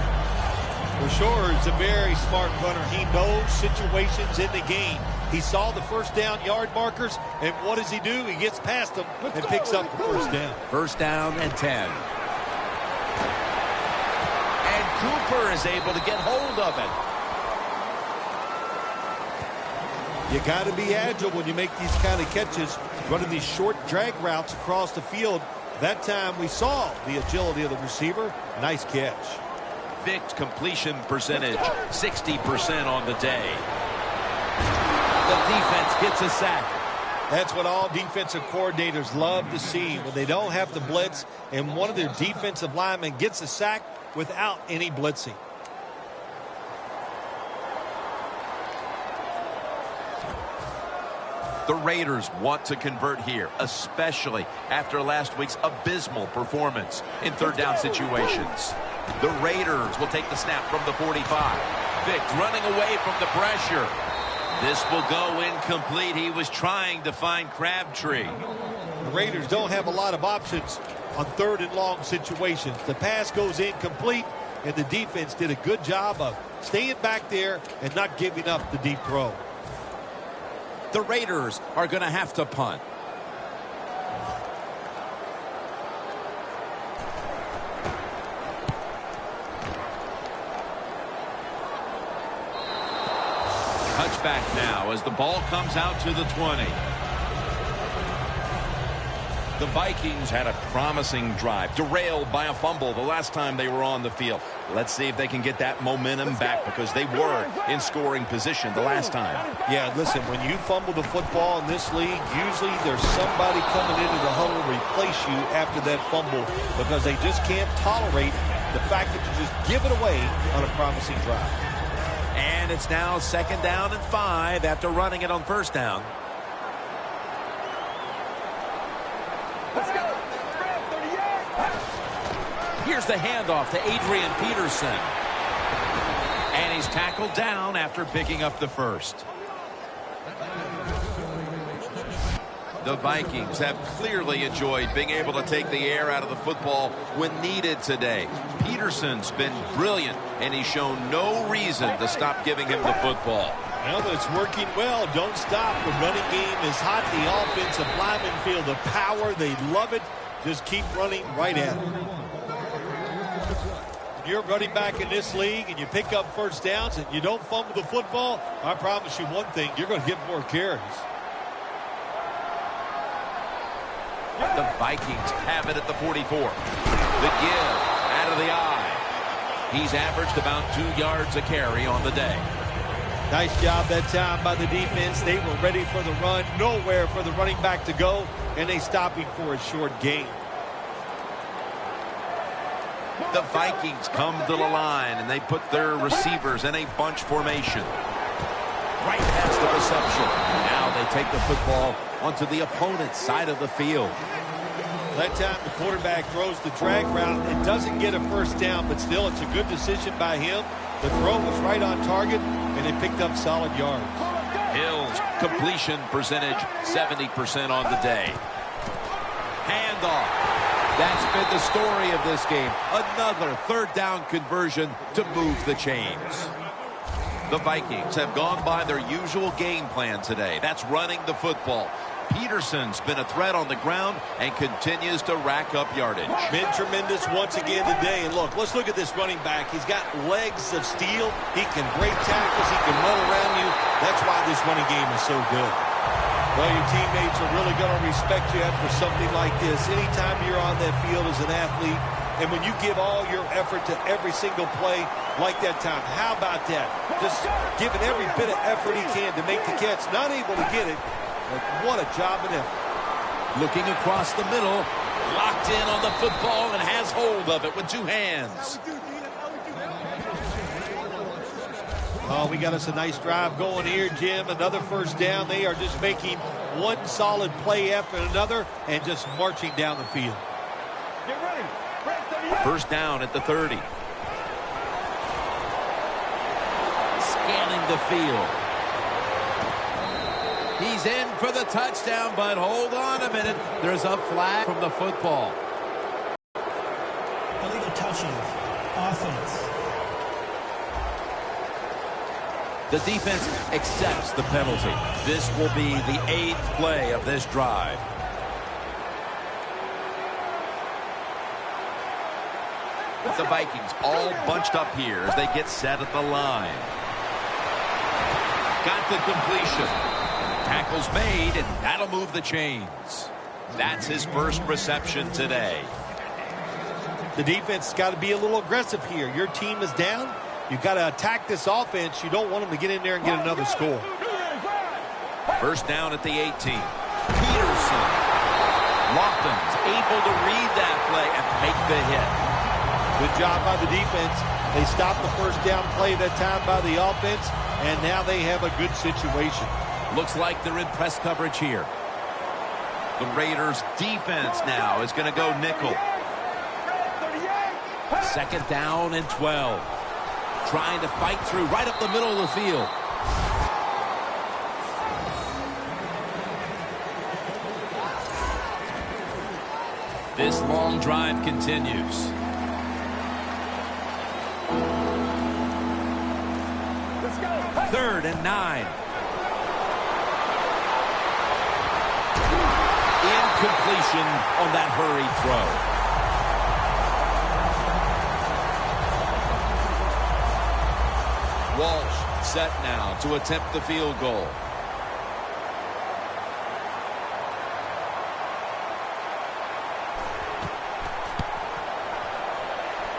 For sure, he's a very smart runner. He knows situations in the game. He saw the first down yard markers, and what does he do? He gets past them and picks up the first down. 1st down and 10. And Cooper is able to get hold of it. You got to be agile when you make these kind of catches, running these short drag routes across the field. That time we saw the agility of the receiver. Nice catch. Vic's completion percentage, 60% on the day. The defense gets a sack. That's what all defensive coordinators love to see, when they don't have to blitz and one of their defensive linemen gets a sack without any blitzing. The Raiders want to convert here, especially after last week's abysmal performance in third down situations. The Raiders will take the snap from the 45. Vic running away from the pressure. This will go incomplete. He was trying to find Crabtree. The Raiders don't have a lot of options on third and long situations. The pass goes incomplete, and the defense did a good job of staying back there and not giving up the deep throw. The Raiders are going to have to punt. Touchback now as the ball comes out to the 20. The Vikings had a promising drive, derailed by a fumble the last time they were on the field. Let's see if they can get that momentum back, because they were in scoring position the last time. Yeah, listen, when you fumble the football in this league, usually there's somebody coming into the huddle to replace you after that fumble, because they just can't tolerate the fact that you just give it away on a promising drive. And it's now 2nd down and 5 after running it on 1st down. Here's the handoff to Adrian Peterson. And he's tackled down after picking up the first. The Vikings have clearly enjoyed being able to take the air out of the football when needed today. Peterson's been brilliant, and he's shown no reason to stop giving him the football. Well, it's working well. Don't stop. The running game is hot. The offensive linemen feel the power. They love it. Just keep running right at it. When you're running back in this league and you pick up first downs and you don't fumble the football, I promise you one thing, you're going to get more carries. The Vikings have it at the 44. The give out of the eye. He's averaged about 2 yards a carry on the day. Nice job that time by the defense. They were ready for the run. Nowhere for the running back to go, and they stopped him for a short gain. The Vikings come to the line, and they put their receivers in a bunch formation. Right past the reception. Now they take the football onto the opponent's side of the field. That time the quarterback throws the drag route and doesn't get a first down, but still it's a good decision by him. The throw was right on target, and it picked up solid yards. Hill's completion percentage, 70% on the day. Handoff. That's been the story of this game. Another 3rd down conversion to move the chains. The Vikings have gone by their usual game plan today. That's running the football. Peterson's been a threat on the ground and continues to rack up yardage. Been tremendous once again today. And look, let's look at this running back. He's got legs of steel. He can break tackles. He can run around you. That's why this running game is so good. Well, your teammates are really going to respect you after something like this. Anytime you're on that field as an athlete, and when you give all your effort to every single play like that time, how about that? Just giving every bit of effort he can to make the catch. Not able to get it, but what a job and effort. Looking across the middle, locked in on the football and has hold of it with 2 hands. Oh, we got us a nice drive going here, Jim. Another first down. They are just making one solid play after another and just marching down the field. Get ready. First down at the 30. Scanning the field. He's in for the touchdown, but hold on a minute. There's a flag from the football. Illegal touching. Offense. The defense accepts the penalty. This will be the 8th play of this drive. The Vikings all bunched up here as they get set at the line. Got the completion. Tackle's made, and that'll move the chains. That's his first reception today. The defense has got to be a little aggressive here. Your team is down. You've got to attack this offense. You don't want them to get in there and get another score. First down at the 18. Peterson. Lofton's able to read that play and make the hit. Good job by the defense. They stopped the first down play that time by the offense, and now they have a good situation. Looks like they're in press coverage here. The Raiders' defense now is going to go nickel. Second down and 12. Trying to fight through right up the middle of the field. This long drive continues. Third and 9. Incompletion on that hurried throw. Walsh set now to attempt the field goal.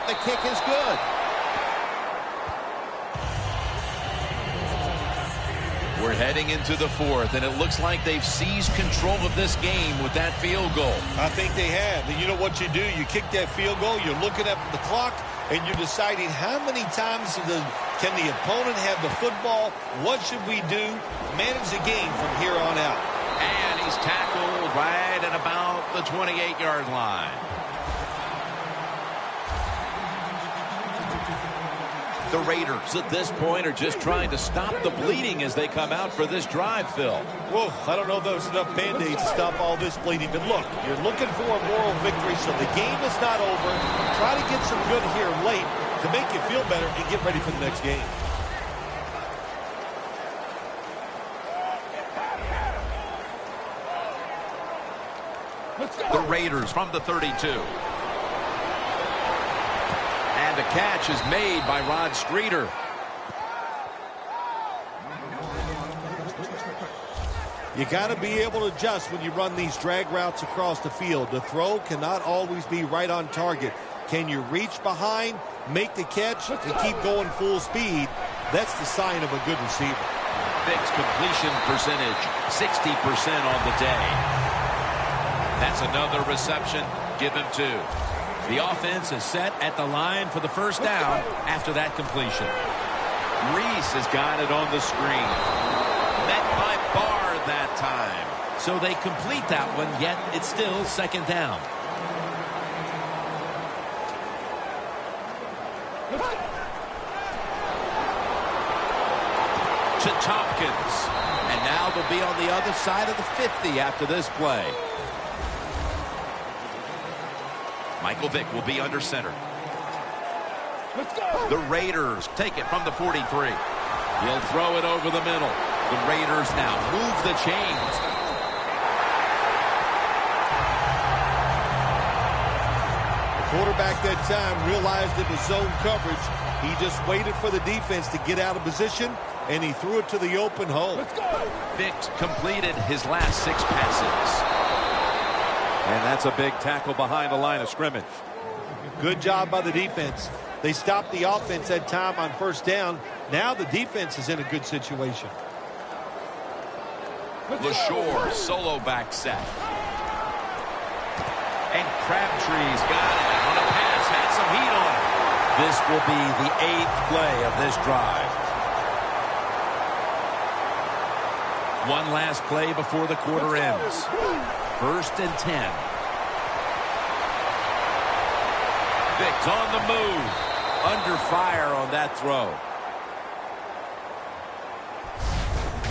The kick is good. We're heading into the fourth, and it looks like they've seized control of this game with that field goal. I think they have. And you know what you do? You kick that field goal, you're looking at the clock, and you're deciding how many times can the opponent have the football? What should we do? Manage the game from here on out. And he's tackled right at about the 28-yard line. The Raiders at this point are just trying to stop the bleeding as they come out for this drive, Phil. Whoa, I don't know if there's enough Band-Aids to stop all this bleeding. But look, you're looking for a moral victory, so the game is not over. Try to get some good here late to make you feel better and get ready for the next game. The Raiders from the 32. And a catch is made by Rod Streeter. You got to be able to adjust when you run these drag routes across the field. The throw cannot always be right on target. Can you reach behind, make the catch, and keep going full speed? That's the sign of a good receiver. Fixed completion percentage, 60% on the day. That's another reception. Give him 2. The offense is set at the line for the first down after that completion. Reese has got it on the screen. Met by Barr that time. So they complete that one, yet it's still second down. To Tompkins. And now they'll be on the other side of the 50 after this play. Michael Vick will be under center. Let's go. The Raiders take it from the 43. He'll throw it over the middle. The Raiders now move the chains. The quarterback that time realized it was zone coverage. He just waited for the defense to get out of position, and he threw it to the open hole. Let's go. Vick completed his last 6 passes. And that's a big tackle behind the line of scrimmage. Good job by the defense. They stopped the offense that time on first down. Now the defense is in a good situation. LaShore solo back set. And Crabtree's got it on a pass. Had some heat on it. This will be the 8th play of this drive. One last play before the quarter ends. First and 10. Vick's on the move. Under fire on that throw.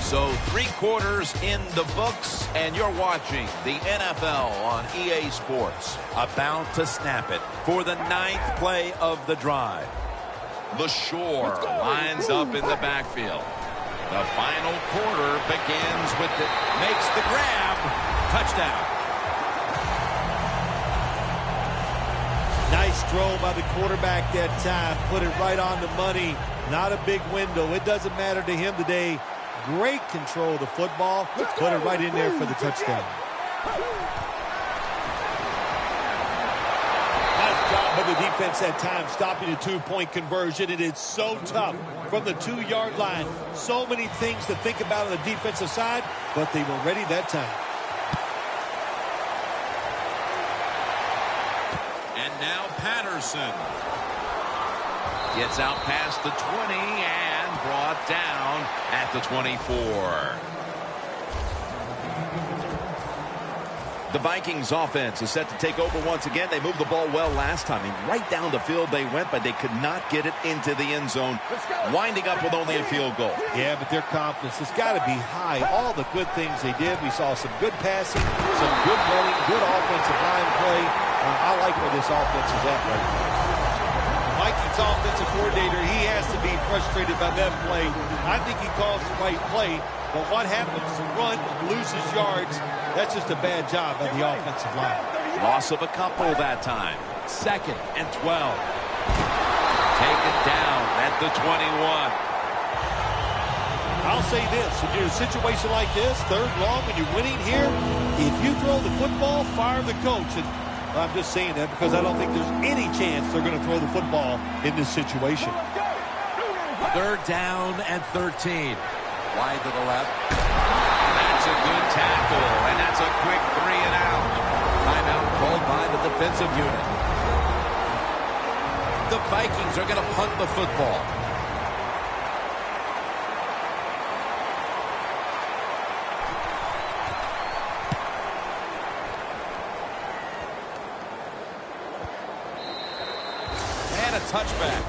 So 3 quarters in the books, and you're watching the NFL on EA Sports. About to snap it for the 9th play of the drive. LaShore lines up in the backfield. The final quarter begins with the makes the grab. Touchdown. Nice Nice throw by the quarterback that time. Put it right on the money. Not a big window. It doesn't matter to him today. Great control of the football. Put it right in there for the touchdown. Nice job by the defense that time, stopping a two-point conversion. It is so tough from the 2-yard line. So many things to think about on the defensive side, but they were ready that time. And now Patterson gets out past the 20 and brought down at the 24. The Vikings offense is set to take over once again. They moved the ball well last time. Right down the field they went, but they could not get it into the end zone, winding up with only a field goal. Yeah, but their confidence has got to be high. All the good things they did. We saw some good passing, some good running, good offensive line play. I like where this offense is at right now. Vikings offensive coordinator, he has to be frustrated by that play. I think he calls the right play, but what happens? Run, loses yards. That's just a bad job by the offensive line. Loss of a couple that time. 2nd and 12. Taken down at the 21. I'll say this, if you're in a situation like this, 3rd long and you're winning here, if you throw the football, fire the coach. And I'm just saying that because I don't think there's any chance they're going to throw the football in this situation. 3rd down and 13. Wide to the left. That's a good tackle, and that's a quick 3 and out. Timeout called by the defensive unit. The Vikings are going to punt the football. And a touchback.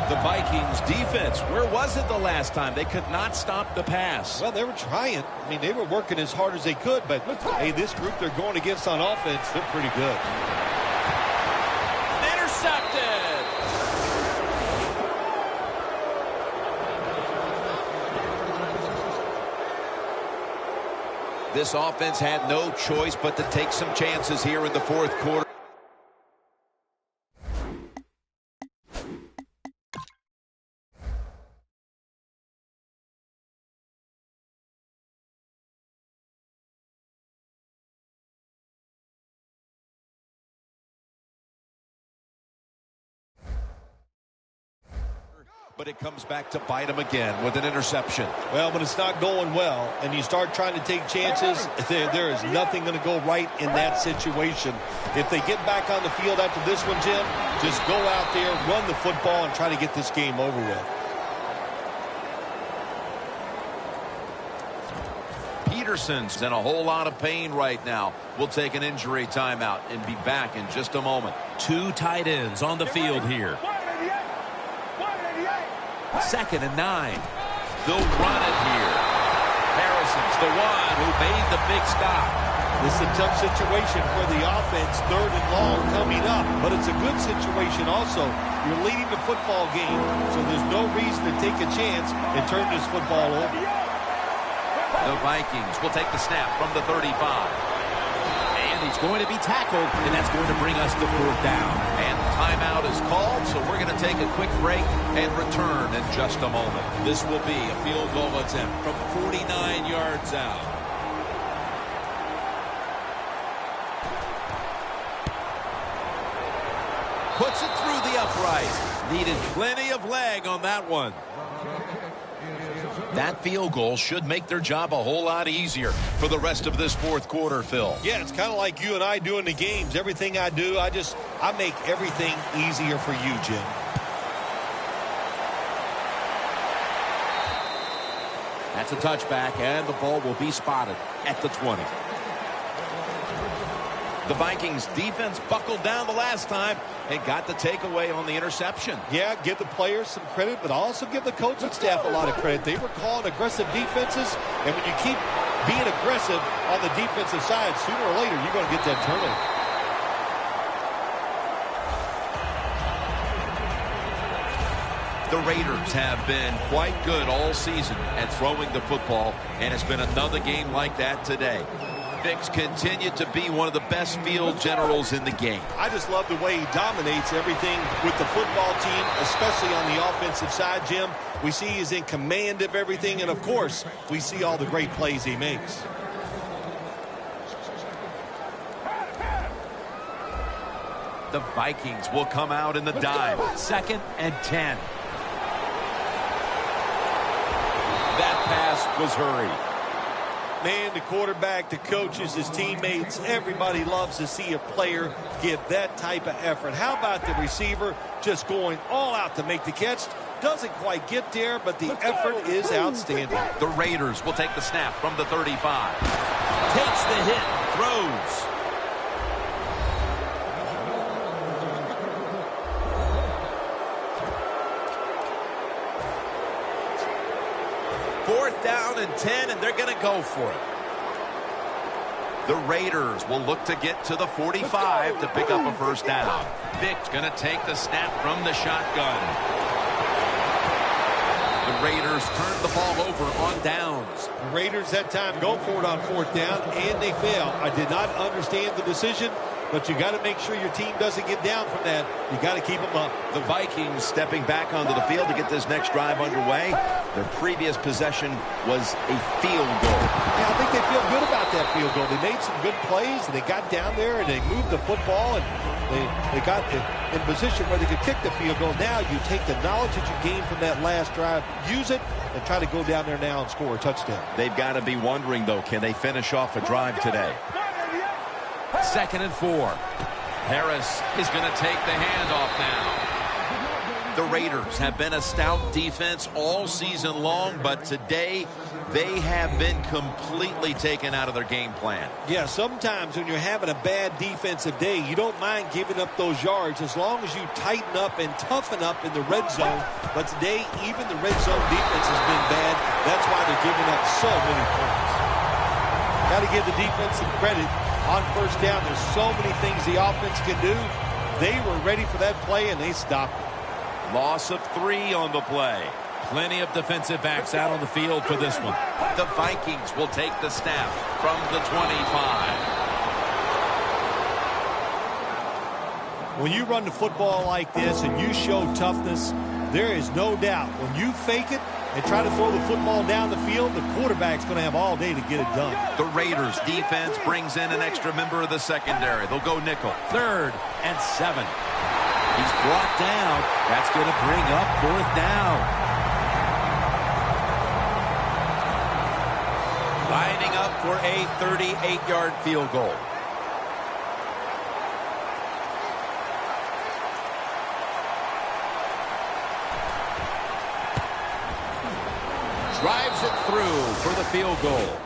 The Vikings defense, where was it the last time? They could not stop the pass. Well, they were trying. I mean, they were working as hard as they could, but hey, this group they're going against on offense, they're pretty good. Intercepted. This offense had no choice but to take some chances here in the 4th quarter. But it comes back to bite him again with an interception. Well, when it's not going well and you start trying to take chances, there is nothing going to go right in that situation. If they get back on the field after this one, Jim, just go out there, run the football, and try to get this game over with. Peterson's in a whole lot of pain right now. We'll take an injury timeout and be back in just a moment. 2 tight ends on the field here. 2nd and 9. They'll run it here. Harrison's the one who made the big stop. This is a tough situation for the offense, 3rd and long coming up, but it's a good situation also. You're leading the football game, so there's no reason to take a chance and turn this football over. The Vikings will take the snap from the 35. And he's going to be tackled, and that's going to bring us to 4th down. And the timeout is called, so we're going to take a quick break and return in just a moment. This will be a field goal attempt from 49 yards out. Puts it through the upright. Needed plenty of leg on that one. That field goal should make their job a whole lot easier for the rest of this 4th quarter, Phil. Yeah, it's kind of like you and I do in the games. Everything I do, I make everything easier for you, Jim. That's a touchback, and the ball will be spotted at the 20. The Vikings defense buckled down the last time and got the takeaway on the interception. Yeah, give the players some credit, but also give the coaching staff a lot of credit. They were calling aggressive defenses, and when you keep being aggressive on the defensive side, sooner or later you're going to get that turnover. The Raiders have been quite good all season at throwing the football, and it's been another game like that today. Vicks continued to be one of the best field generals in the game. I just love the way he dominates everything with the football team, especially on the offensive side, Jim. We see he's in command of everything, and of course, we see all the great plays he makes. The Vikings will come out in the dive. 2nd and 10. That pass was hurried. Man, the quarterback, the coaches, his teammates, everybody loves to see a player give that type of effort. How about the receiver just going all out to make the catch? Doesn't quite get there, but the effort is outstanding. The Raiders will take the snap from the 35. Takes the hit, throws. Fourth down and 10, and they're going to go for it. The Raiders will look to get to the 45 to pick up a first down. Vic's going to take the snap from the shotgun. The Raiders turn the ball over on downs. The Raiders that time go for it on 4th down, and they fail. I did not understand the decision, but you got to make sure your team doesn't get down from that. You got to keep them up. The Vikings stepping back onto the field to get this next drive underway. Their previous possession was a field goal. Yeah, I think they feel good about that field goal. They made some good plays, and they got down there, and they moved the football, and they got in position where they could kick the field goal. Now you take the knowledge that you gained from that last drive, use it, and try to go down there now and score a touchdown. They've got to be wondering, though, can they finish off a drive today? 2nd and 4. Harris is going to take the handoff now. The Raiders have been a stout defense all season long, but today they have been completely taken out of their game plan. Yeah, sometimes when you're having a bad defensive day, you don't mind giving up those yards as long as you tighten up and toughen up in the red zone. But today, even the red zone defense has been bad. That's why they're giving up so many points. Got to give the defense some credit. On first down, there's so many things the offense can do. They were ready for that play, and they stopped it. Loss of 3 on the play. Plenty of defensive backs out on the field for this one. The Vikings will take the snap from the 25. When you run the football like this and you show toughness, there is no doubt when you fake it and try to throw the football down the field, the quarterback's going to have all day to get it done. The Raiders defense brings in an extra member of the secondary. They'll go nickel. 3rd and 7. He's brought down. That's going to bring up 4th down. Lining up for a 38-yard field goal. Drives it through for the field goal.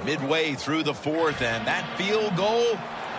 Midway through the 4th, and that field goal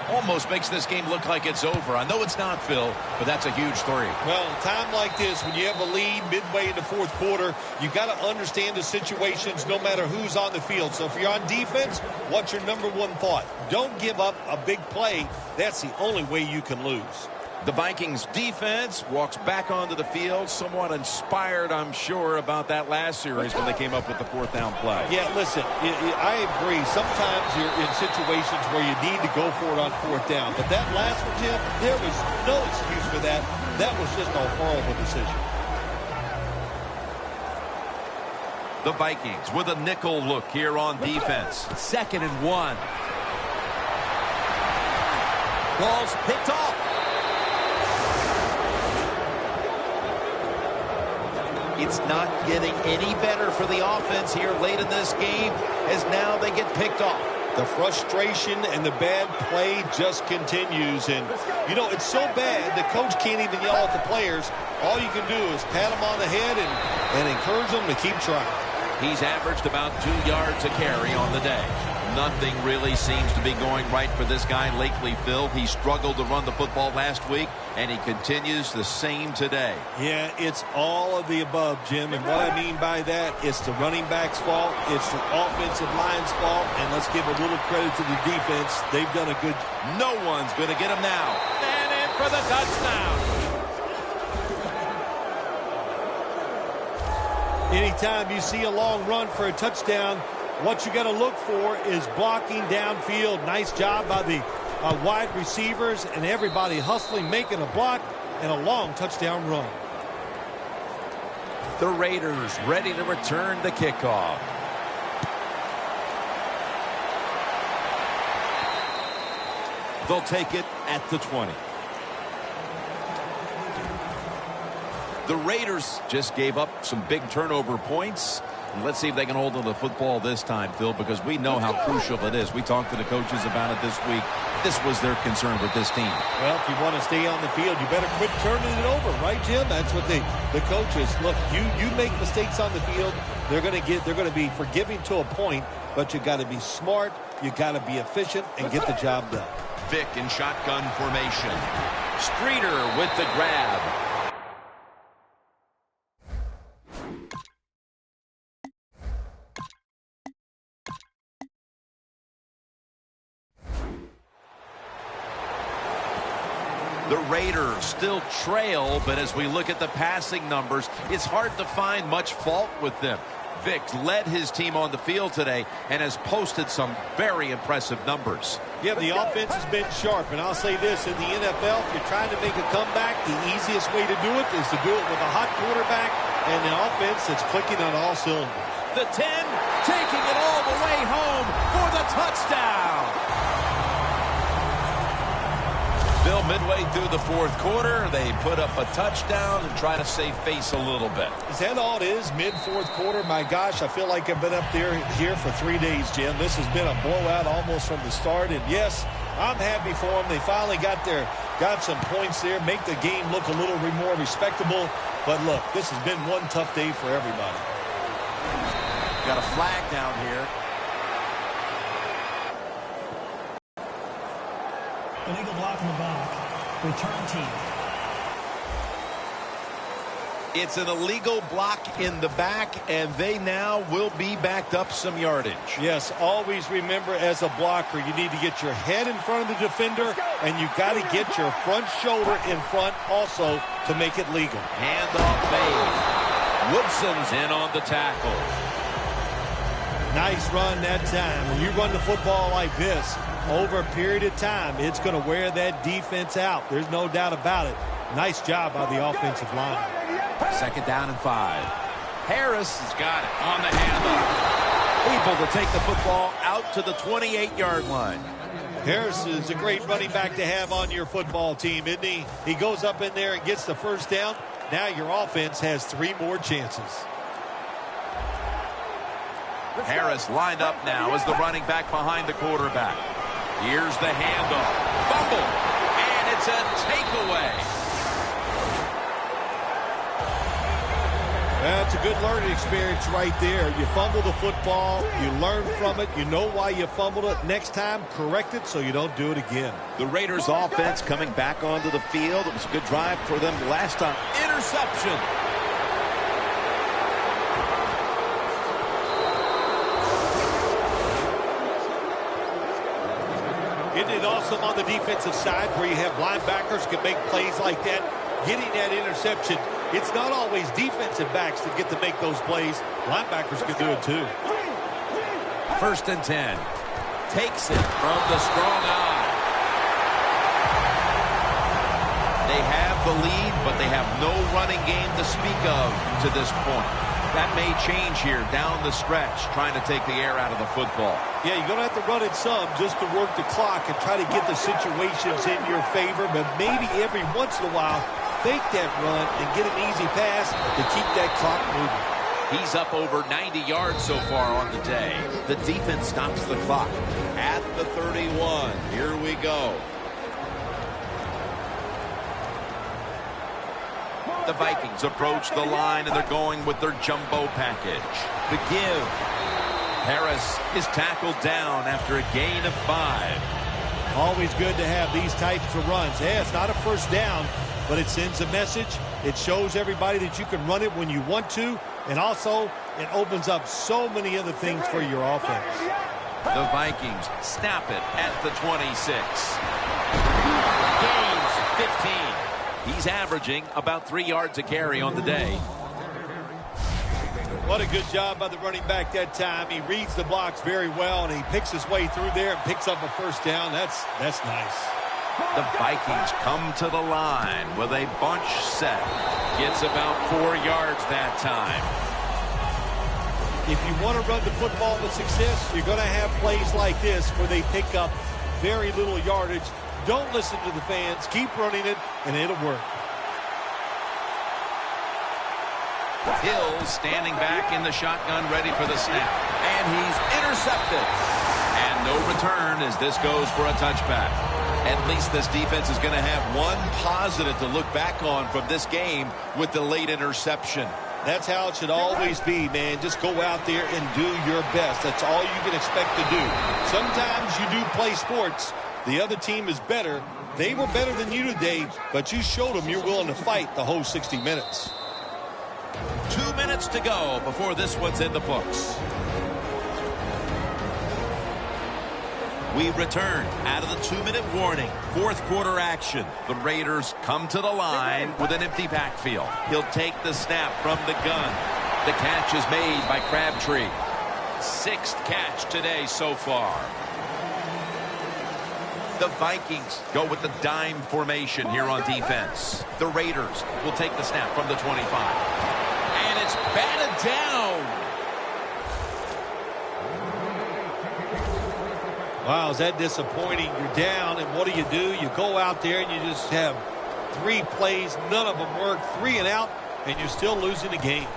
almost makes this game look like it's over. I know it's not, Phil, but that's a huge 3. Well, in a time like this, when you have a lead midway in the 4th quarter, you got to understand the situations no matter who's on the field. So if you're on defense, what's your number one thought? Don't give up a big play. That's the only way you can lose. The Vikings defense walks back onto the field, somewhat inspired, I'm sure, about that last series when they came up with the 4th down play. Yeah, listen, I agree. Sometimes you're in situations where you need to go for it on 4th down. But that last one, Jim, there was no excuse for that. That was just a horrible decision. The Vikings with a nickel look here on defense. 2nd and 1. Ball's picked off. It's not getting any better for the offense here late in this game as now they get picked off. The frustration and the bad play just continues. And, you know, it's so bad the coach can't even yell at the players. All you can do is pat them on the head and encourage them to keep trying. He's averaged about 2 yards a carry on the day. Nothing really seems to be going right for this guy lately, Phil. He struggled to run the football last week, and he continues the same today. Yeah, it's all of the above, Jim. And what I mean by that, it's the running back's fault, it's the offensive line's fault, and let's give a little credit to the defense. They've done a good... No one's going to get him now. And in for the touchdown. Anytime you see a long run for a touchdown, What you got to look for is blocking downfield. Nice job by the wide receivers and everybody hustling, making a block, and a long touchdown run. The Raiders ready to return the kickoff. They'll take it at the 20. The Raiders just gave up some big turnover points. And let's see if they can hold on to the football this time, Phil, because we know how crucial it is. We talked to the coaches about it this week. This was their concern with this team. Well, if you want to stay on the field, you better quit turning it over, right, Jim? That's what the coaches look. You make mistakes on the field, they're going to be forgiving to a point, but you got to be smart, you got to be efficient, and get the job done. Vick in shotgun formation. Streeter with the grab. The Raiders still trail, but as we look at the passing numbers, it's hard to find much fault with them. Vick led his team on the field today and has posted some very impressive numbers. Yeah, the offense has been sharp, and I'll say this, in the NFL, if you're trying to make a comeback, the easiest way to do it is to do it with a hot quarterback and an offense that's clicking on all cylinders. The 10, taking it all the way home for the touchdown. Bill, midway through the fourth quarter, they put up a touchdown and try to save face a little bit. Is that all it is, mid-fourth quarter? My gosh, I feel like I've been up here for 3 days, Jim. This has been a blowout almost from the start. And, yes, I'm happy for them. They finally got some points there, make the game look a little more respectable. But, look, this has been one tough day for everybody. Got a flag down here. Illegal block in the back. Return team. It's an illegal block in the back, and they now will be backed up some yardage. Yes, always remember as a blocker, you need to get your head in front of the defender, and you got to get your front shoulder in front also to make it legal. Handoff made. Woodson's in on the tackle. Nice run that time. When you run the football like this, over a period of time, it's going to wear that defense out. There's no doubt about it. Nice job by the offensive line. 2nd down and 5. Harris has got it on the handoff. Able to take the football out to the 28-yard line. Harris is a great running back to have on your football team, isn't he? He goes up in there and gets the first down. Now your offense has 3 more chances. Harris lined up now as the running back behind the quarterback. Here's the handoff. Fumble. And it's a takeaway. That's a good learning experience right there. You fumble the football, you learn from it, you know why you fumbled it. Next time, correct it so you don't do it again. The Raiders offense coming back onto the field. It was a good drive for them last time. Interception. Isn't it awesome on the defensive side where you have linebackers can make plays like that? Getting that interception, it's not always defensive backs that get to make those plays. Linebackers can do it too. 1st and 10. Takes it from the strong eye. They have the lead, but they have no running game to speak of to this point. That may change here down the stretch, trying to take the air out of the football. Yeah, you're going to have to run it some just to work the clock and try to get the situations in your favor, but maybe every once in a while, fake that run and get an easy pass to keep that clock moving. He's up over 90 yards so far on the day. The defense stops the clock At the 31. Here we go. The Vikings approach the line, and they're going with their jumbo package. The give. Harris is tackled down after a gain of 5. Always good to have these types of runs. Yeah, it's not a first down, but it sends a message. It shows everybody that you can run it when you want to, and also it opens up so many other things for your offense. The Vikings snap it at the 26. Gains 15. He's averaging about 3 yards a carry on the day. What a good job by the running back that time. He reads the blocks very well, and he picks his way through there and picks up a first down. That's nice. The Vikings come to the line with a bunch set. Gets about 4 yards that time. If you want to run the football with success, you're going to have plays like this where they pick up very little yardage. Don't listen to the fans. Keep running it, and it'll work. Hill standing back in the shotgun, ready for the snap. And he's intercepted. And no return as this goes for a touchback. At least this defense is going to have one positive to look back on from this game with the late interception. That's how it should always be, man. Just go out there and do your best. That's all you can expect to do. Sometimes you do play sports. The other team is better. They were better than you today, but you showed them you're willing to fight the whole 60 minutes. 2 minutes to go before this one's in the books. We return out of the 2-minute warning. Fourth quarter action. The Raiders come to the line with an empty backfield. He'll take the snap from the gun. The catch is made by Crabtree. 6th catch today so far. The Vikings go with the dime formation here on defense. The Raiders will take the snap from the 25. And it's batted down. Wow, is that disappointing? You're down, and what do? You go out there and you just have 3 plays. None of them work. 3 and out, and you're still losing the game.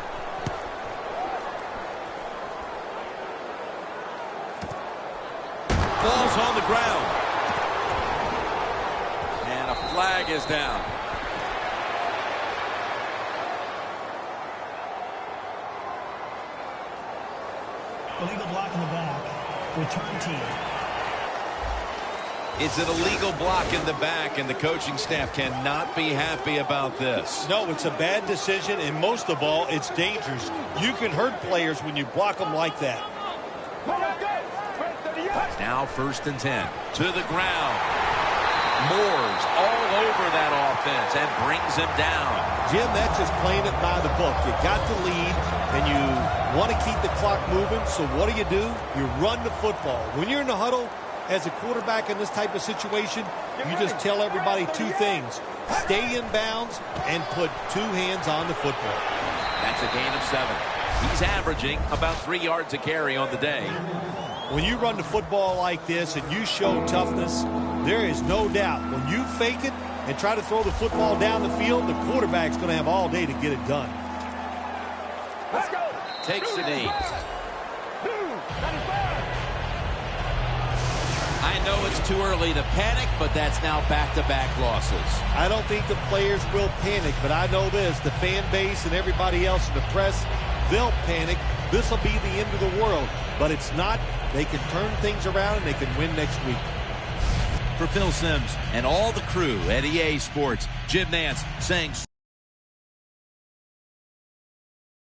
Ball's on the ground. And a flag is down. Illegal block in the back. Return team. It's an illegal block in the back, and the coaching staff cannot be happy about this. No, it's a bad decision, and most of all, it's dangerous. You can hurt players when you block them like that. Now 1st and 10. To the ground. Moore's all over that offense and brings him down. Jim, that's just playing it by the book. You got the lead, and you want to keep the clock moving, so what do? You run the football. When you're in the huddle, as a quarterback in this type of situation, you just tell everybody 2 things. Stay in bounds and put 2 hands on the football. That's a gain of 7. He's averaging about 3 yards a carry on the day. When you run the football like this and you show toughness, there is no doubt when you fake it and try to throw the football down the field, the quarterback's going to have all day to get it done. Let's go. Takes the knee. I know it's too early to panic, but that's now back-to-back losses. I don't think the players will panic, but I know this. The fan base and everybody else in the press, they'll panic. This will be the end of the world, but it's not. They can turn things around and they can win next week. For Phil Simms and all the crew at EA Sports, Jim Nance saying